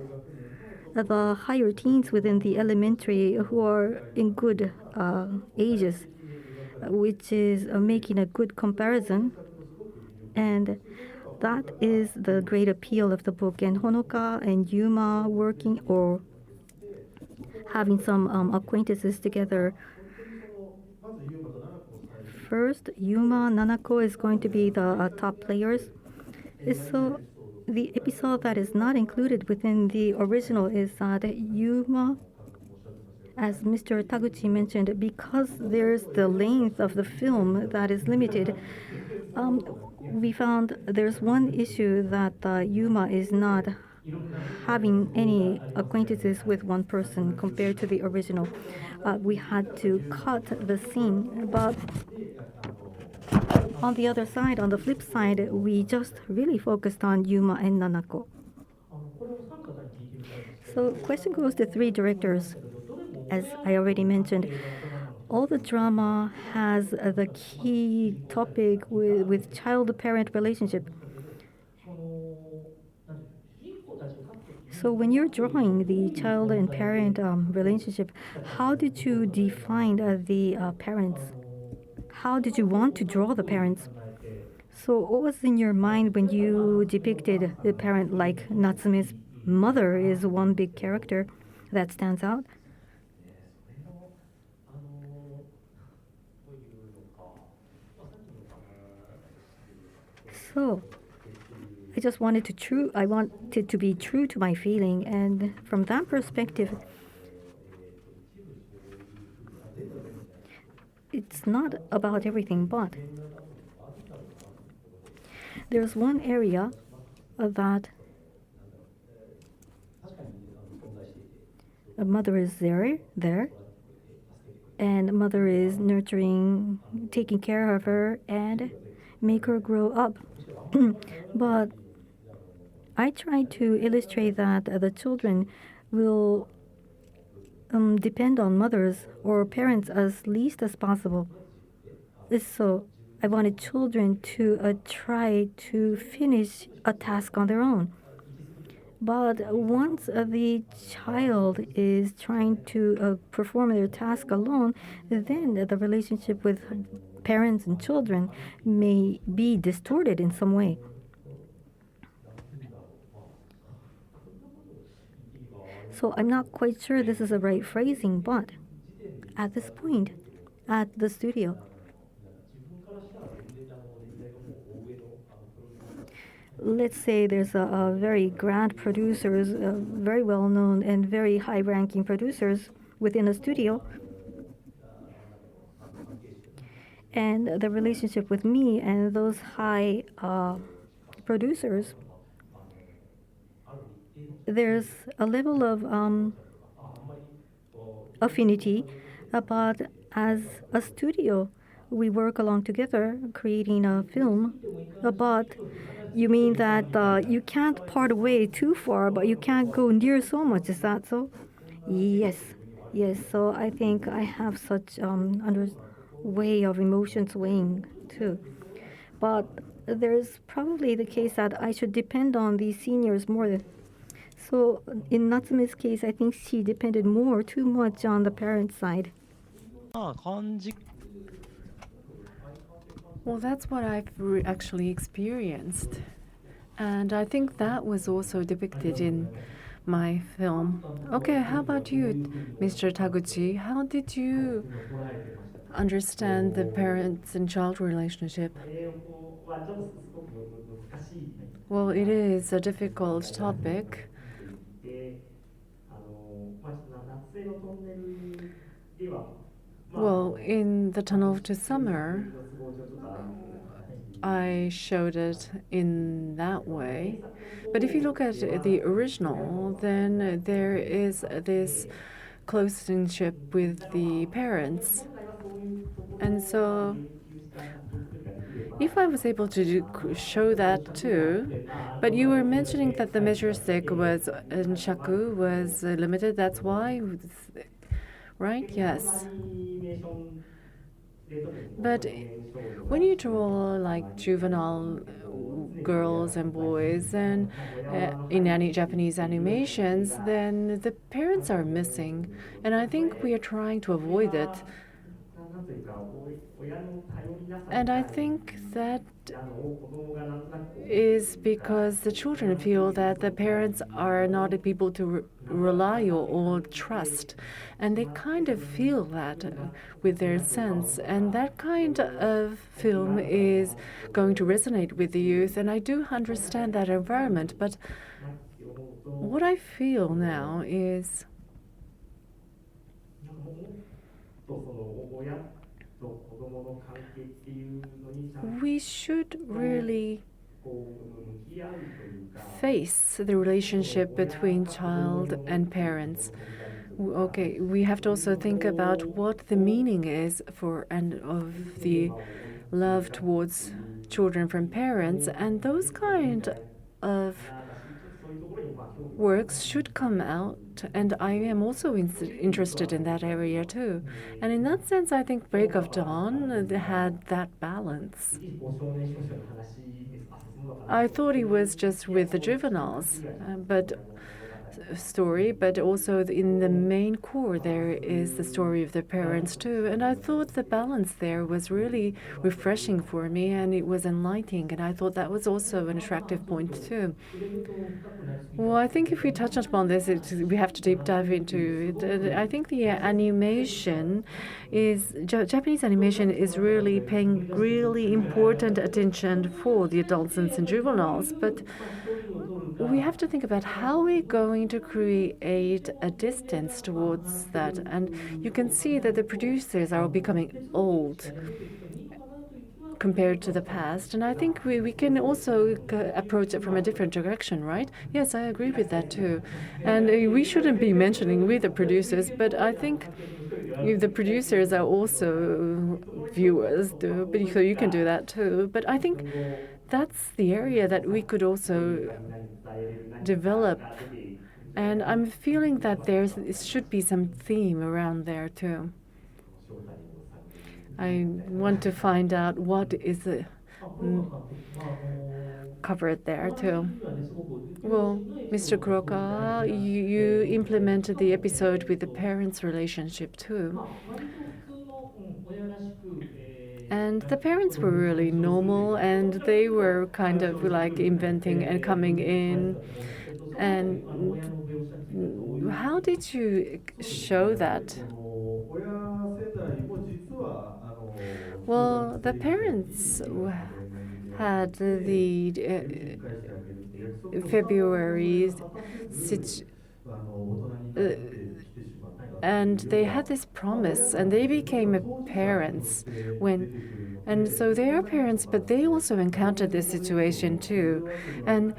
the higher teens within the elementary who are in good ages, which is making a good comparison. And that is the great appeal of the book. And Honoka and Yuma working or having some acquaintances together. First, Yuma, Nanako is going to be the top players. So the episode that is not included within the original is that Yuma, as Mr. Taguchi mentioned, because there's the length of the film that is limited, we found there's one issue that Yuma is not having any acquaintances with one person compared to the original. We had to cut the scene, but on the other side, on the flip side, we just really focused on Yuma and Nanako. So question goes to three directors. As I already mentioned, all the drama has the key topic with child-parent relationship. So when you're drawing the child and parent relationship, how did you define the parents? How did you want to draw the parents? So what was in your mind when you depicted the parent, like Natsume's mother is one big character that stands out? So I wanted to be true to my feeling, and from that perspective, it's not about everything, but there's one area that a mother is there, and mother is nurturing, taking care of her, and make her grow up. But I try to illustrate that the children will depend on mothers or parents as least as possible. So I wanted children to try to finish a task on their own. But once the child is trying to perform their task alone, then the relationship with parents and children may be distorted in some way. So I'm not quite sure this is the right phrasing, but at this point, at the studio, let's say there's a very grand producers, very well-known and very high-ranking producers within a studio, and the relationship with me and those high producers, there's a level of affinity, but as a studio, we work along together creating a film. But you mean that you can't part away too far, but you can't go near so much, is that so? Yes, yes. So I think I have such way of emotions weighing too. But there's probably the case that I should depend on these seniors more. So in Natsume's case, I think she depended too much on the parent side. Well, that's what I've actually experienced. And I think that was also depicted in my film. Okay, how about you, Mr. Taguchi? How did you understand the parents and child relationship? Well, it is a difficult topic. Well, in the Tunnel to Summer, I showed it in that way. But if you look at the original, then there is this close kinship with the parents. And so if I was able to show that too, but you were mentioning that the measure stick was in shaku was limited, that's why, right? Yes. But when you draw like juvenile girls and boys and in any Japanese animations, then the parents are missing, and I think we are trying to avoid it. And I think that is because the children feel that the parents are not the people to rely or trust. And they kind of feel that with their sense. And that kind of film is going to resonate with the youth. And I do understand that environment. But what I feel now is we should really face the relationship between child and parents. Okay, we have to also think about what the meaning is for and of the love towards children from parents, and those kind of works should come out, and I am also interested in that area too. And in that sense, I think Break of Dawn had that balance. I thought it was just with the juveniles, but also in the main core there is the story of the parents too. And I thought the balance there was really refreshing for me, and it was enlightening, and I thought that was also an attractive point too. Well, I think if we touch upon this, we have to deep dive into it. I think the animation is Japanese animation is really paying really important attention for the adolescents and juveniles, but we have to think about how we're going to create a distance towards that. And you can see that the producers are becoming old compared to the past. And I think we can also approach it from a different direction, right? Yes, I agree with that too. And we shouldn't be mentioning we the producers, but I think the producers are also viewers, so you can do that too. But I think that's the area that we could also develop. And I'm feeling that there should be some theme around there too. I want to find out what is covered there too. Well, Mr. Kurokawa, you implemented the episode with the parents' relationship too. And the parents were really normal, and they were kind of like inventing and coming in. And how did you show that? Well, the parents had the February and they had this promise, and they became parents and so they are parents, but they also encountered this situation too, and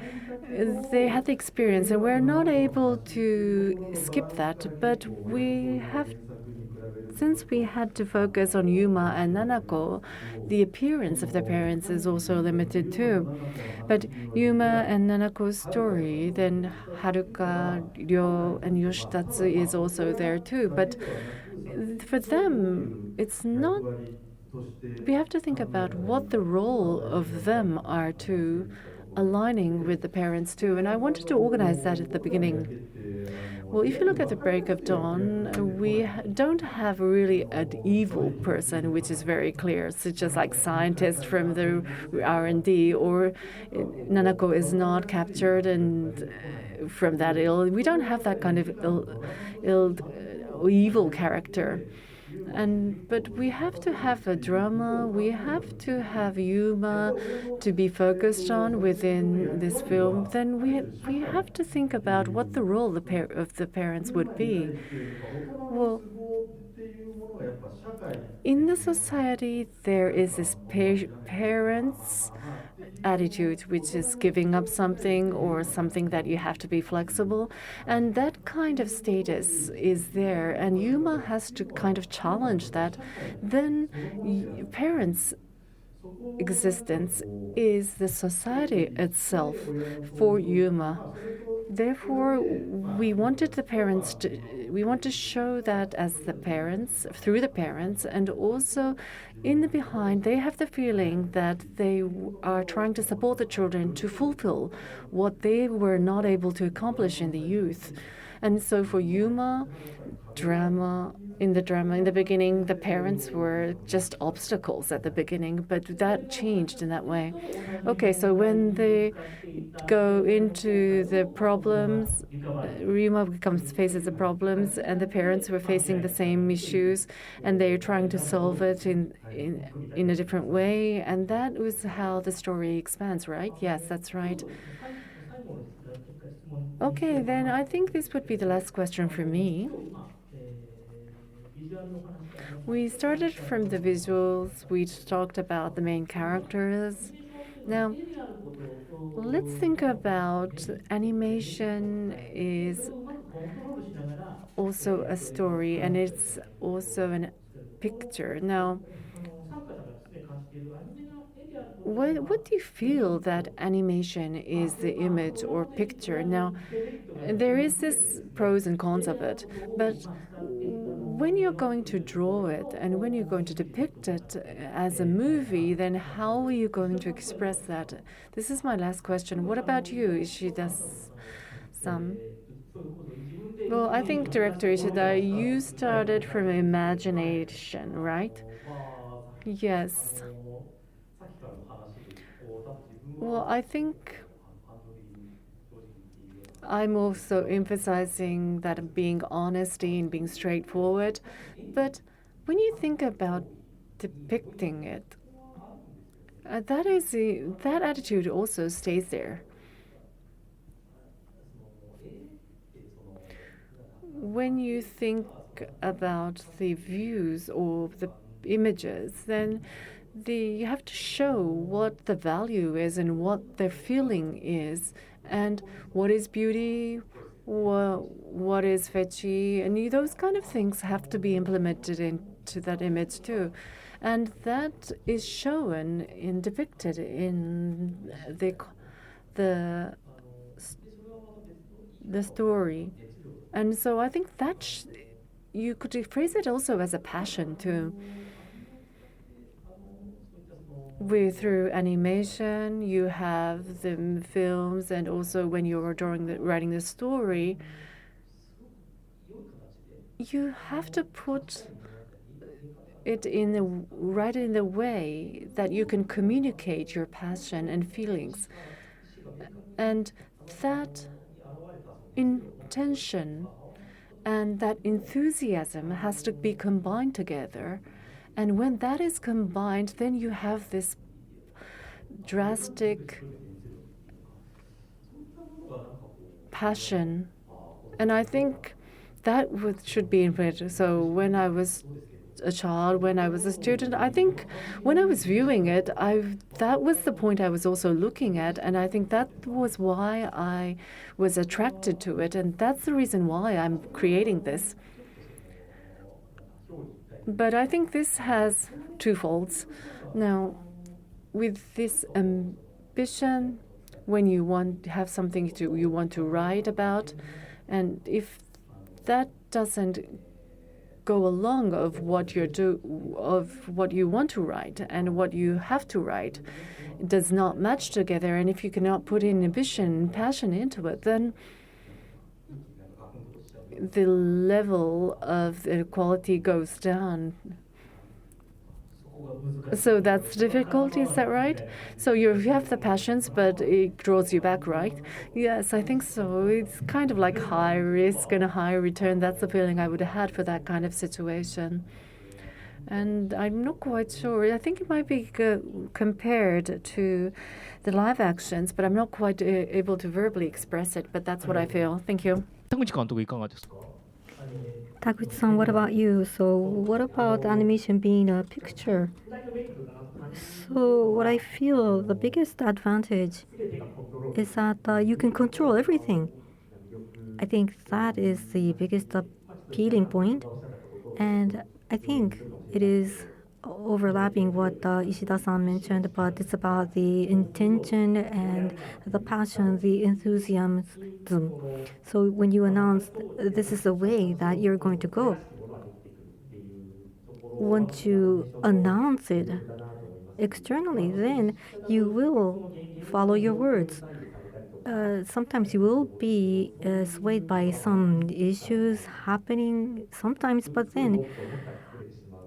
they had the experience, and we're not able to skip that. But since we had to focus on Yuma and Nanako, the appearance of the parents is also limited too. But Yuma and Nanako's story, then Haruka, Ryo, and Yoshitatsu is also there too. But for them, it's not. We have to think about what the role of them are too, aligning with the parents too. And I wanted to organize that at the beginning. Well, if you look at the Break of Dawn, we don't have really an evil person, which is very clear. So just like scientists from the R&D, or Nanako is not captured and from that ill. We don't have that kind of evil character. But we have to have a drama, we have to have Yuma to be focused on within this film. Then we have to think about what the role of the parents would be. Well, in the society, there is this parents' attitude, which is giving up something or something that you have to be flexible. And that kind of status is there. And Yuma has to kind of challenge that. Then parents' existence is the society itself for Yuma. Therefore, we wanted the parents we want to show that as the parents, through the parents, and also in the behind, they have the feeling that they are trying to support the children to fulfill what they were not able to accomplish in the youth. And so for Yuma, drama in the drama. In the beginning, the parents were just obstacles at the beginning, but that changed in that way. Okay, so when they go into the problems, Ryuma faces the problems, and the parents were facing the same issues, and they're trying to solve it in a different way, and that was how the story expands, right? Yes, that's right. Okay, then I think this would be the last question for me. We started from the visuals, we talked about the main characters. Now, let's think about animation is also a story and it's also a picture. Now, what do you feel that animation is the image or picture? Now, there is this pros and cons of it, but when you're going to draw it and when you're going to depict it as a movie, then how are you going to express that? This is my last question. What about you, Ishida-san? Well, I think, Director Ishida, you started from imagination, right? Yes. Well, I think I'm also emphasizing that being honesty and being straightforward. But when you think about depicting it, that attitude also stays there. When you think about the views or the images, then you have to show what the value is and what the feeling is, and what is beauty, what is fetchy, and those kind of things have to be implemented into that image too. And that is shown and depicted in the story. And so I think that you could phrase it also as a passion too. Through animation, you have the films, and also when you're writing the story, you have to put it in the way that you can communicate your passion and feelings, and that intention and that enthusiasm has to be combined together. And when that is combined, then you have this drastic passion. And I think that should be implemented. So when I was a child, when I was a student, I think when I was viewing it, that was the point I was also looking at. And I think that was why I was attracted to it. And that's the reason why I'm creating this. But I think this has two faults. Now, with this ambition, when you have something you want to write about, and if that doesn't go along of what you want to write and what you have to write, it does not match together. And if you cannot put in ambition and passion into it, then the level of the quality goes down. So that's difficult, is that right? So you have the passions, but it draws you back, right? Yes, I think so. It's kind of like high risk and a high return. That's the feeling I would have had for that kind of situation. And I'm not quite sure. I think it might be compared to the live actions, but I'm not quite able to verbally express it. But that's what I feel. Thank you. 田口監督いかがですか？ Taguchi-san, what about you? So what about animation being a picture? So what I feel the biggest advantage is that you can control everything. I think that is the biggest appealing point. And I think it is overlapping what Ishida-san mentioned, but it's about the intention and the passion, the enthusiasm. So when you announce this is the way that you're going to go, once you announce it externally, then you will follow your words. sometimes you will be swayed by some issues happening sometimes, but then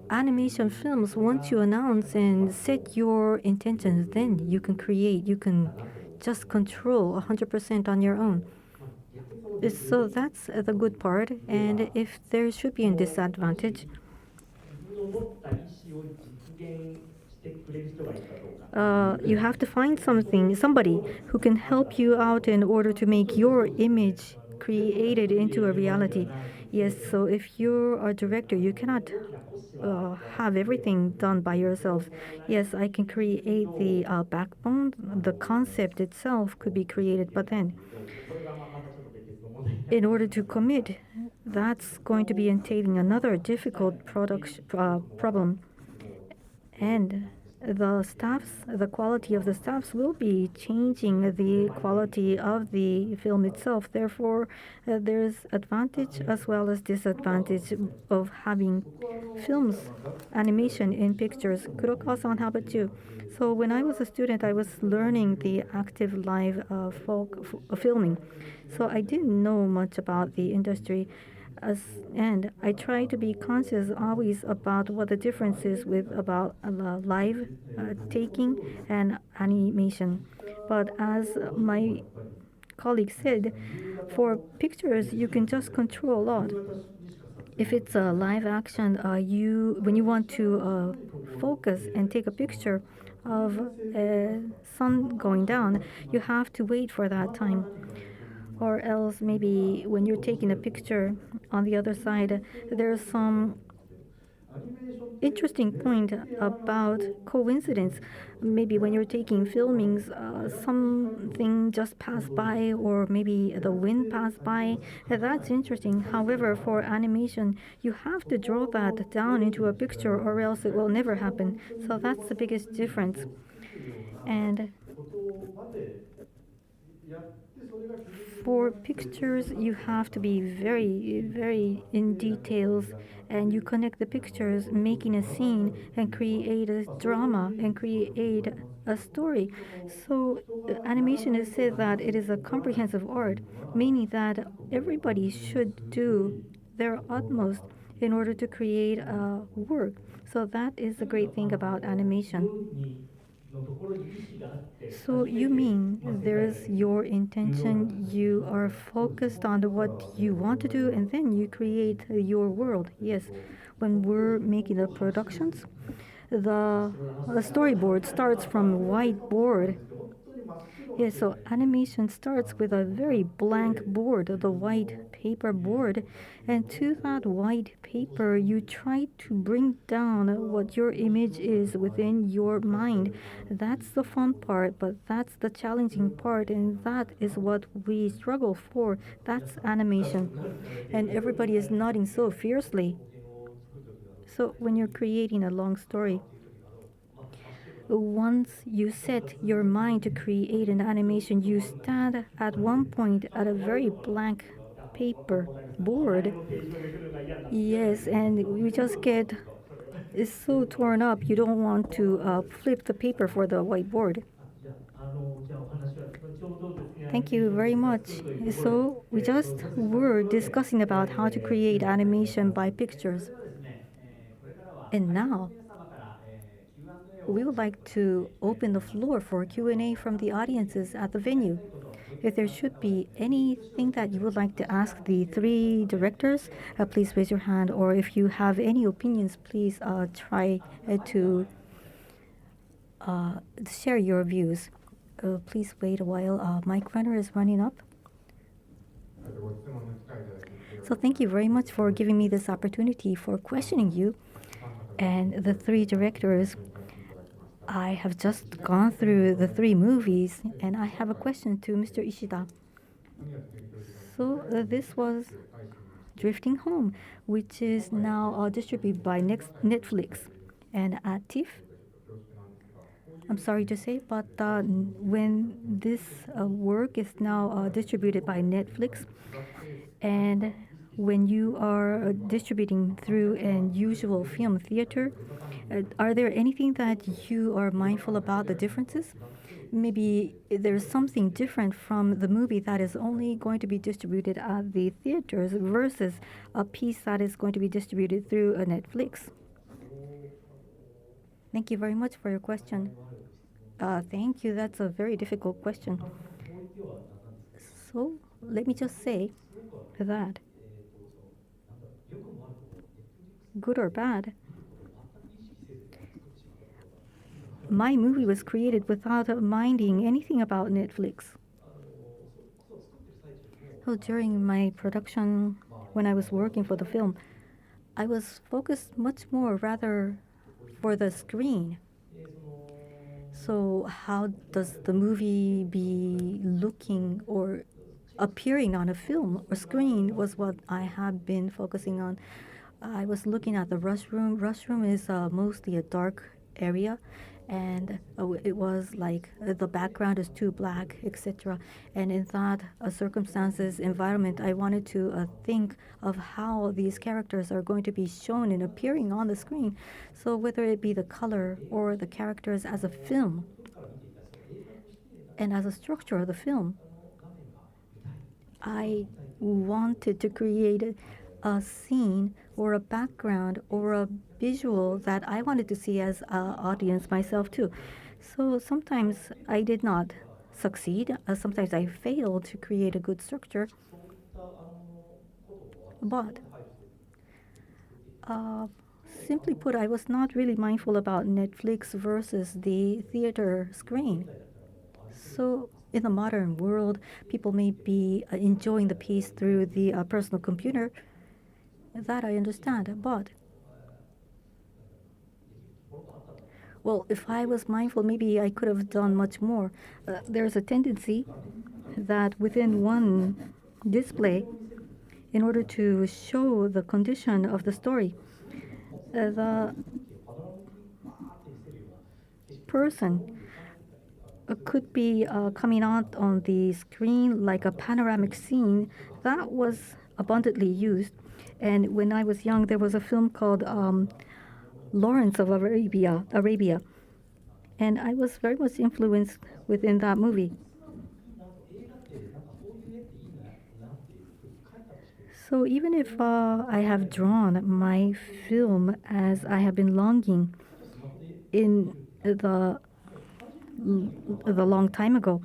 animation films, once you announce and set your intentions, then you can create, you can just control 100% on your own. So that's the good part. And if there should be a disadvantage, you have to find somebody who can help you out in order to make your image created into a reality. Yes, so if you're a director, you cannot have everything done by yourself. Yes, I can create the backbone, the concept itself could be created, but then in order to commit, that's going to be entailing another difficult problem. And the quality of the staffs will be changing the quality of the film itself. Therefore, there's advantage as well as disadvantage of having films, animation in pictures. Kurokawa-san, how about you? So when I was a student, I was learning the active live filming. So I didn't know much about the industry. And I try to be conscious always about what the difference is with about live taking and animation. But as my colleague said, for pictures you can just control a lot. If it's a live action, when you want to focus and take a picture of sun going down, you have to wait for that time. Or else maybe when you're taking a picture on the other side, there's some interesting point about coincidence. Maybe when you're taking filmings, something just passed by, or maybe the wind passed by. That's interesting. However, for animation, you have to draw that down into a picture, or else it will never happen. So that's the biggest difference. And for pictures, you have to be very, very in details, and you connect the pictures, making a scene and create a drama and create a story. So, animation is said that it is a comprehensive art, meaning that everybody should do their utmost in order to create a work. So, that is the great thing about animation. So you mean there's your intention, you are focused on what you want to do, and then you create your world. Yes, when we're making the productions, the storyboard starts from whiteboard. Yes, so animation starts with a very blank board, the white paper board, and to that white paper, you try to bring down what your image is within your mind. That's the fun part, but that's the challenging part, and that is what we struggle for. That's animation. And everybody is nodding so fiercely. So when you're creating a long story, once you set your mind to create an animation, you stand at one point at a very blank paper board. Yes, and we just get it's so torn up. You don't want to flip the paper for the whiteboard. Thank you very much. So we just were discussing about how to create animation by pictures. And now we would like to open the floor for Q&A from the audiences at the venue. If there should be anything that you would like to ask the three directors, please raise your hand. Or if you have any opinions, please try to share your views. Please wait a while. Mic runner is running up. So thank you very much for giving me this opportunity for questioning you. And the three directors, I have just gone through the three movies, and I have a question to Mr. Ishida. So this was Drifting Home, which is now distributed by Netflix. And at TIFF, I'm sorry to say, but when this work is now distributed by Netflix, and when you are distributing through an usual film theater, are there anything that you are mindful about the differences? maybe there's something different from the movie that is only going to be distributed at the theaters versus a piece that is going to be distributed through a Netflix? Thank you very much for your question. Thank you. That's a very difficult question. So let me just say that, good or bad, my movie was created without minding anything about Netflix. So during my production, when I was working for the film, I was focused much more rather for the screen. So how does the movie be looking or appearing on a film or screen was what I have been focusing on. I was looking at the rush room. Rush room is mostly a dark area, and it was like the background is too black, etc. And in that circumstances, environment, I wanted to think of how these characters are going to be shown and appearing on the screen. So whether it be the color or the characters as a film, and as a structure of the film, I wanted to create a scene or a background or a visual that I wanted to see as an audience myself too. So sometimes I did not succeed. Sometimes I failed to create a good structure. But simply put, I was not really mindful about Netflix versus the theater screen. So in the modern world, people may be enjoying the piece through the personal computer. That I understand. But, well, if I was mindful, maybe I could have done much more. There's a tendency that within one display, in order to show the condition of the story, the person could be coming out on the screen like a panoramic scene. That was abundantly used. And when I was young, there was a film called Lawrence of Arabia, and I was very much influenced within that movie. So even if I have drawn my film as I have been longing in the long time ago,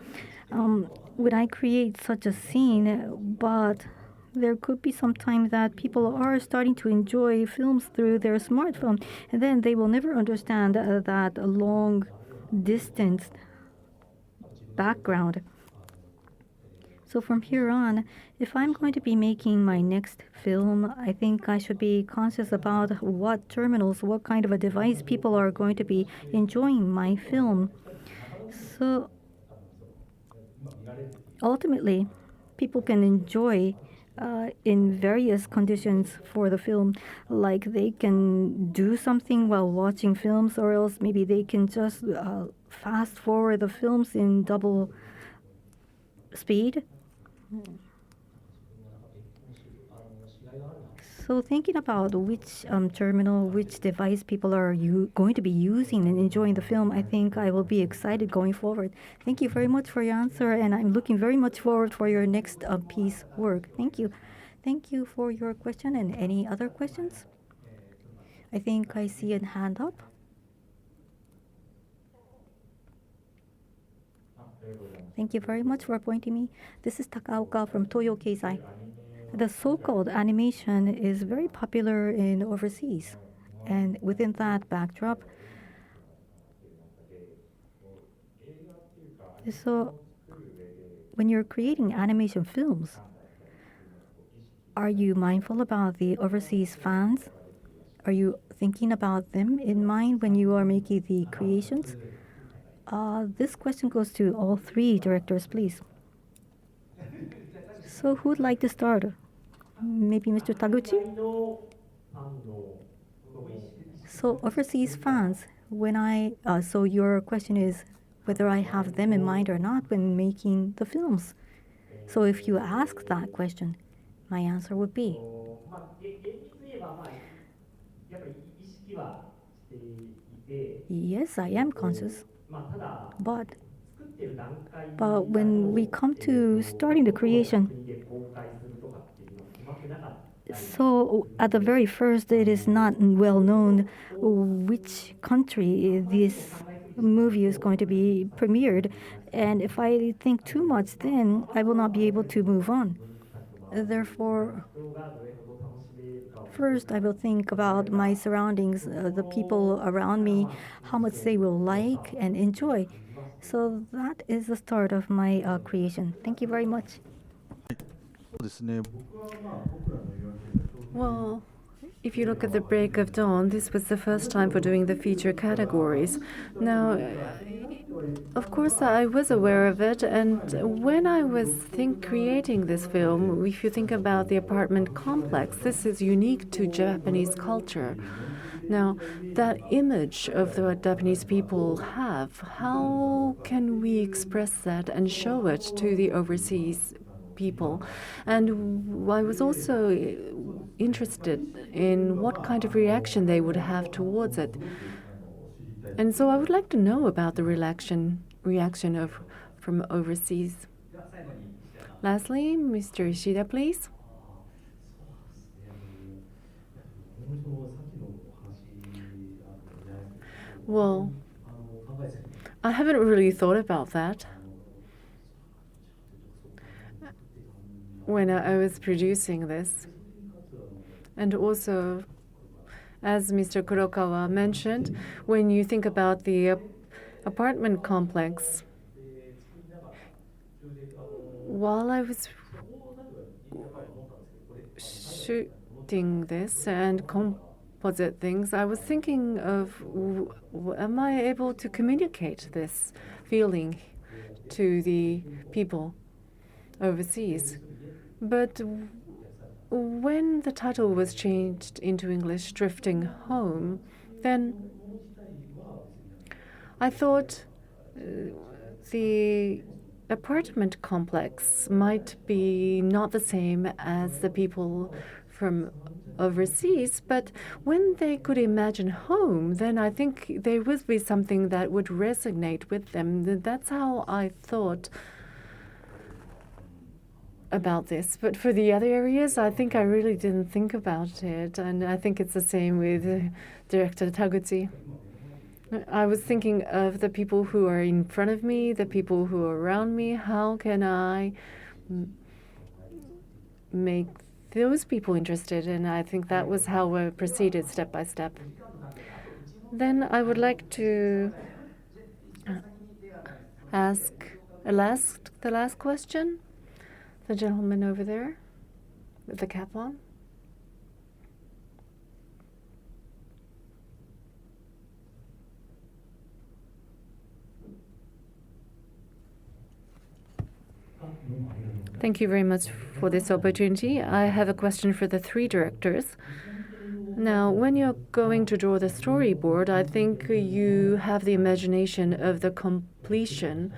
would I create such a scene? But there could be some time that people are starting to enjoy films through their smartphone, and then they will never understand that long distance background. So from here on, if I'm going to be making my next film, I think I should be conscious about what terminals, what kind of a device people are going to be enjoying my film. So ultimately, people can enjoy in various conditions for the film. Like they can do something while watching films, or else maybe they can just fast forward the films in double speed. So thinking about which terminal, which device people are going to be using and enjoying the film, I think I will be excited going forward. Thank you very much for your answer, and I'm looking very much forward for your next piece work. Thank you. Thank you for your question. And any other questions? I think I see a hand up. Thank you very much for appointing me. This is Takaoka from Toyo Keizai. The so-called animation is very popular in overseas, and within that backdrop, so when you're creating animation films, are you mindful about the overseas fans? Are you thinking about them in mind when you are making the creations? This question goes to all three directors, please. So who would like to start? Maybe Mr. Taguchi? So overseas fans, so your question is whether I have them in mind or not when making the films. So if you ask that question, my answer would be, yes, I am conscious, but But when we come to starting the creation, so at the very first, it is not well known which country this movie is going to be premiered. And if I think too much, then I will not be able to move on. Therefore, first I will think about my surroundings, the people around me, how much they will like and enjoy. So that is the start of my creation. Thank you very much. Well, if you look at the Break of Dawn, this was the first time for doing the feature categories. Now, of course, I was aware of it, and when I was creating this film, if you think about the apartment complex, this is unique to Japanese culture. Now, that image of the Japanese people have, how can we express that and show it to the overseas people? And I was also interested in what kind of reaction they would have towards it. And so I would like to know about the reaction from overseas. Lastly, Mr. Ishida, please. Well, I haven't really thought about that when I was producing this. And also, as Mr. Kurokawa mentioned, when you think about the apartment complex, while I was shooting this and composite things, I was thinking of, am I able to communicate this feeling to the people overseas? But when the title was changed into English, Drifting Home, then I thought the apartment complex might be not the same as the people from overseas, but when they could imagine home, then I think there would be something that would resonate with them. That's how I thought about this. But for the other areas, I think I really didn't think about it, and I think it's the same with Director Taguchi. I was thinking of the people who are in front of me, the people who are around me. How can I make those people interested? And I think that was how I proceeded step by step. Then I would like to ask the last question. The gentleman over there with the cap on. Thank you very much for this opportunity. I have a question for the three directors. Now, when you're going to draw the storyboard, I think you have the imagination of the completion.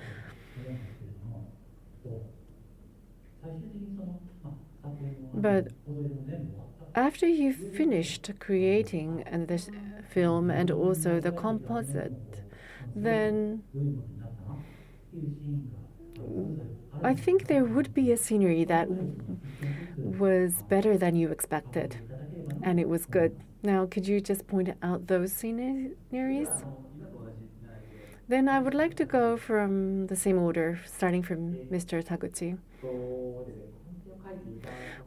But after you finished creating this film and also the composite, then I think there would be a scenery that was better than you expected, and it was good. Now, could you just point out those sceneries? Then I would like to go from the same order, starting from Mr. Taguchi.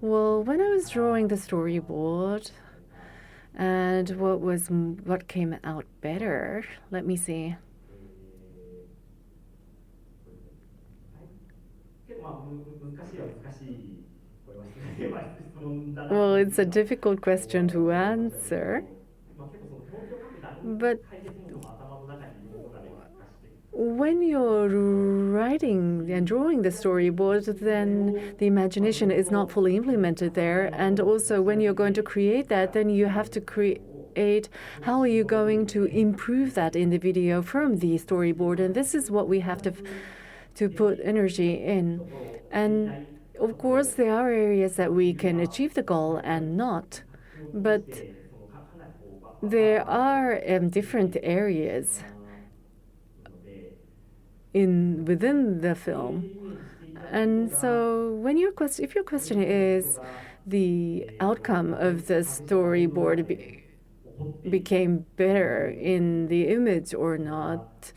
Well, when I was drawing the storyboard and what came out better, let me see. Well, it's a difficult question to answer, but when you're writing and drawing the storyboard, then the imagination is not fully implemented there. And also, when you're going to create that, then you have to create how are you going to improve that in the video from the storyboard. And this is what we have to put energy in. And of course, there are areas that we can achieve the goal and not. But there are different areas. within the film. And so if your question is the outcome of the storyboard became better in the image or not,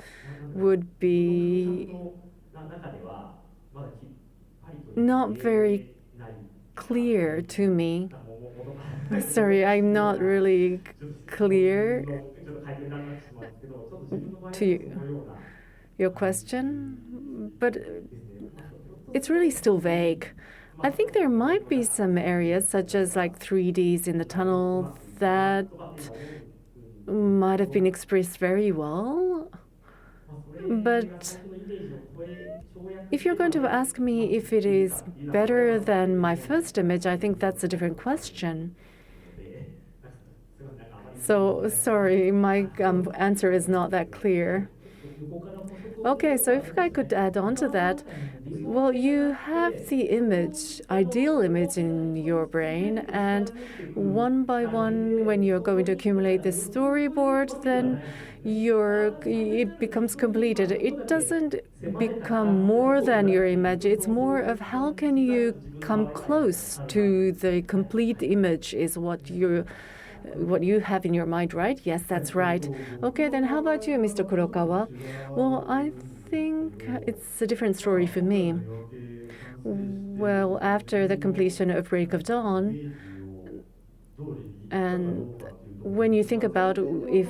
would be not very clear to me. Sorry, I'm not really clear to your question, but it's really still vague. I think there might be some areas, such as like 3Ds in the tunnel, that might have been expressed very well. But if you're going to ask me if it is better than my first image, I think that's a different question. So sorry, my answer is not that clear. Okay, so if I could add on to that, well, you have the image, ideal image in your brain, and one by one, when you're going to accumulate this storyboard, then it becomes completed. It doesn't become more than your image. It's more of how can you come close to the complete image is what you have in your mind, right? Yes, that's right. Okay, then how about you, Mr. Kurokawa? Well, I think it's a different story for me. Well, after the completion of Break of Dawn, and when you think about if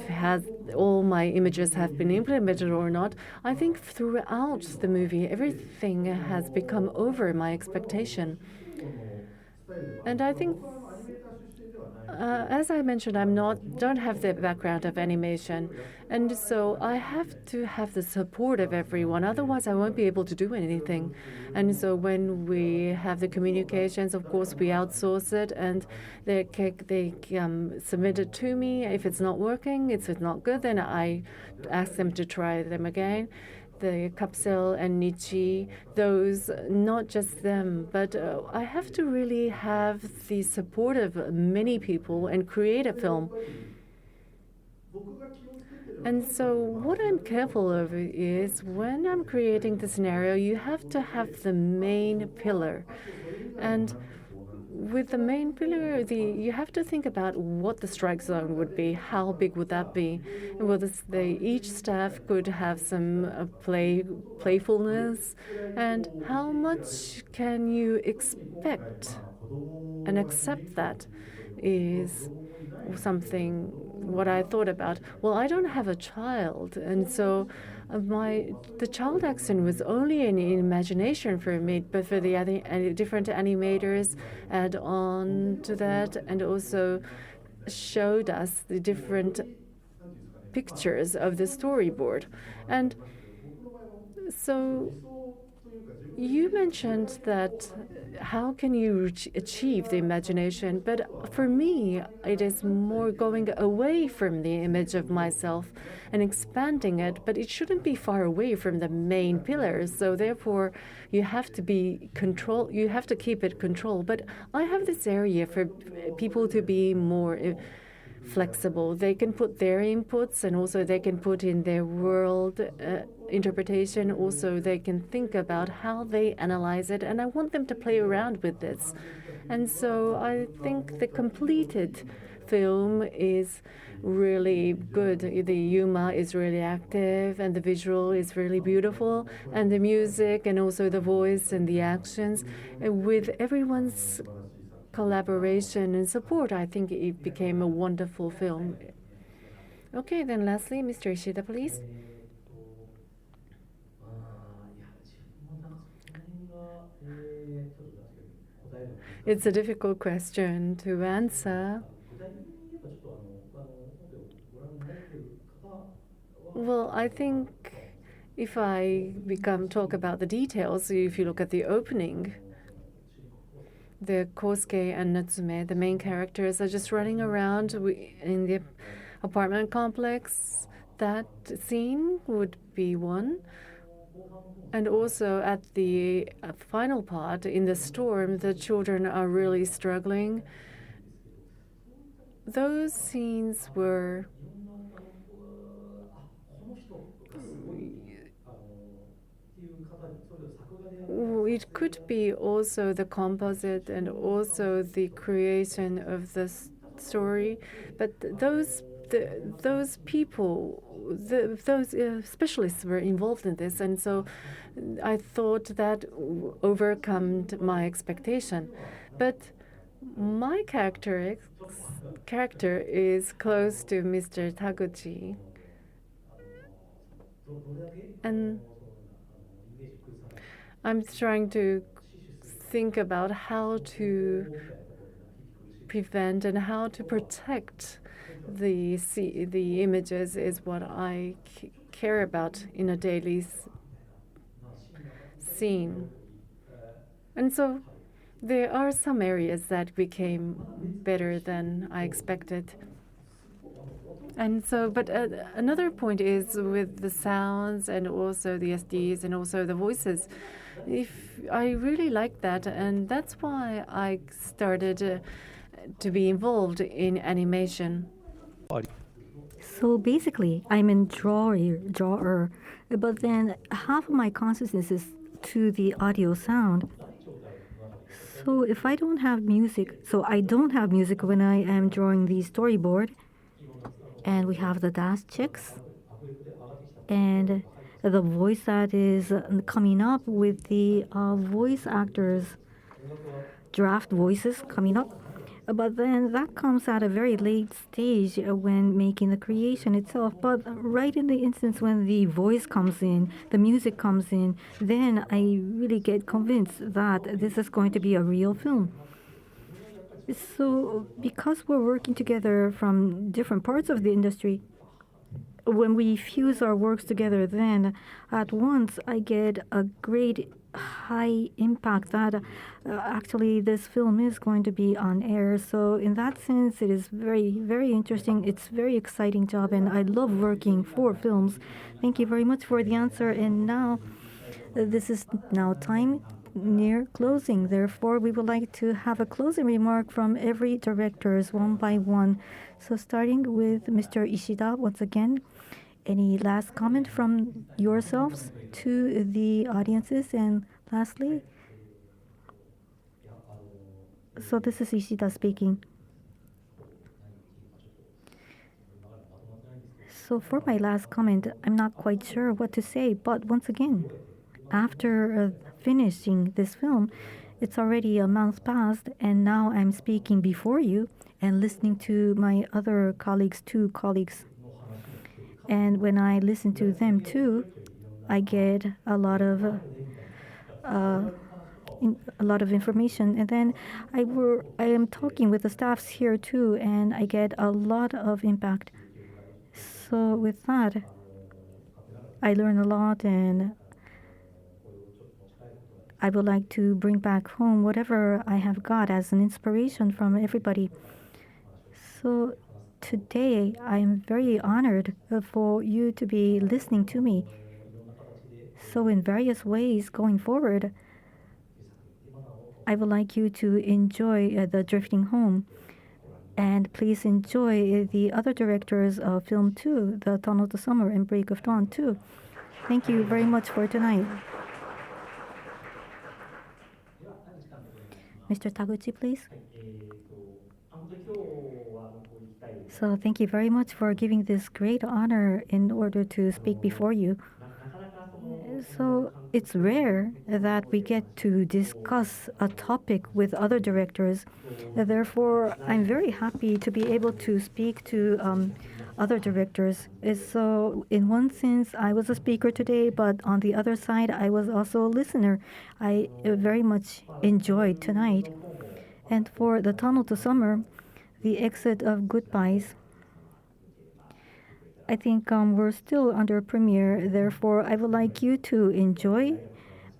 all my images have been implemented or not, I think throughout the movie, everything has become over my expectation. And I think as I mentioned, don't have the background of animation, and so I have to have the support of everyone. Otherwise, I won't be able to do anything. And so when we have the communications, of course, we outsource it, and they submit it to me. If it's not working, if it's not good, then I ask them to try them again. The Capsule and Nichi, those, not just them, but I have to really have the support of many people and create a film. And so what I'm careful of is when I'm creating the scenario, you have to have the main pillar. And with the main pillar, you have to think about what the strike zone would be. How big would that be? Well, each staff could have some playfulness, and how much can you expect and accept that is something what I thought about. Well, I don't have a child, and so the child action was only an imagination for me, but for the other different animators add on to that and also showed us the different pictures of the storyboard. And so you mentioned that how can you achieve the imagination, but for me it is more going away from the image of myself and expanding it, but it shouldn't be far away from the main pillars. So therefore you have to keep it controlled. But I have this area for people to be more flexible. They can put their inputs, and also they can put in their world interpretation. Also, they can think about how they analyze it, and I want them to play around with this. And so I think the completed film is really good. The Yuma is really active, and the visual is really beautiful, and the music, and also the voice and the actions, with everyone's collaboration and support, I think it became a wonderful film. Okay, then lastly, Mr. Ishida, please. It's a difficult question to answer. Well, I think if I talk about the details, if you look at the opening, the Kosuke and Natsume, the main characters, are just running around in the apartment complex. That scene would be one. And also at the final part, in the storm, the children are really struggling. Those scenes were it could be also the composite and also the creation of the story, but those people, those specialists were involved in this, and so I thought that overcome my expectation. But my character is close to Mr. Taguchi, and I'm trying to think about how to prevent and how to protect the images is what I care about in a daily scene. And so there are some areas that became better than I expected. And so, but another point is with the sounds and also the SDs and also the voices. If I really like that, and that's why I started to be involved in animation. So basically, I'm a drawer, but then half of my consciousness is to the audio sound. So if I don't have music, so I don't have music when I am drawing the storyboard, and we have the dash checks, and the voice that is coming up with the voice actors, draft voices coming up. But then that comes at a very late stage when making the creation itself. But right in the instance when the voice comes in, the music comes in, then I really get convinced that this is going to be a real film. So because we're working together from different parts of the industry, when we fuse our works together, then at once I get a great high impact that actually this film is going to be on air. So in that sense, it is very, very interesting. It's very exciting job, and I love working for films. Thank you very much for the answer. And now, this is now time near closing. Therefore, we would like to have a closing remark from every directors one by one. So starting with Mr. Ishida, once again, any last comment from yourselves to the audiences? And lastly, so this is Ishida speaking. So for my last comment, I'm not quite sure what to say, but once again, after finishing this film, it's already a month past, and now I'm speaking before you and listening to my other colleagues, two colleagues. And when I listen to them too, I get a lot of information. And then I am talking with the staffs here too, and I get a lot of impact. So with that, I learn a lot, and I would like to bring back home whatever I have got as an inspiration from everybody. So today, I am very honored for you to be listening to me. So in various ways going forward, I would like you to enjoy the Drifting Home. And please enjoy the other directors of film too, the Tunnel to Summer and Break of Dawn too. Thank you very much for tonight. Mr. Taguchi, please. So thank you very much for giving this great honor in order to speak before you. So it's rare that we get to discuss a topic with other directors. Therefore, I'm very happy to be able to speak to other directors. So in one sense, I was a speaker today, but on the other side, I was also a listener. I very much enjoyed tonight. And for the Tunnel to Summer, the exit of Goodbyes, I think we're still under premiere. Therefore, I would like you to enjoy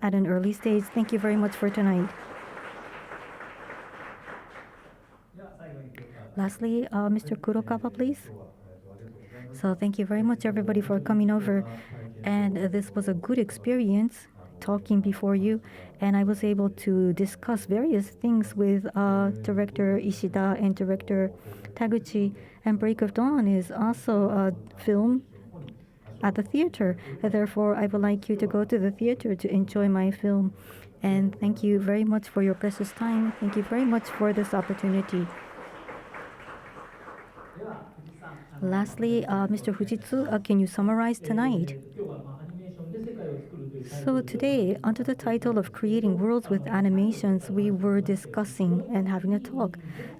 at an early stage. Thank you very much for tonight. Lastly, Mr. Kurokawa, please. So thank you very much, everybody, for coming over. And this was a good experience talking before you. And I was able to discuss various things with Director Ishida and Director Taguchi. And Break of Dawn is also a film at the theater. Therefore, I would like you to go to the theater to enjoy my film. And thank you very much for your precious time. Thank you very much for this opportunity. Lastly, Mr. Fujitsu, can you summarize tonight? So today, under the title of Creating Worlds with Animations, we were discussing and having a talk.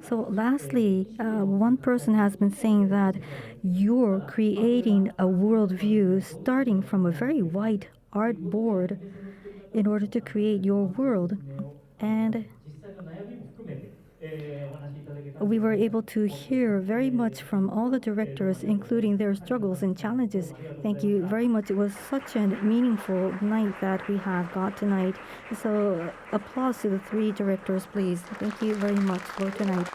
So lastly, one person has been saying that you're creating a world view starting from a very white artboard in order to create your world. And we were able to hear very much from all the directors, including their struggles and challenges. Thank you very much. It was such a meaningful night that we have got tonight. So applause to the three directors, please. Thank you very much for tonight.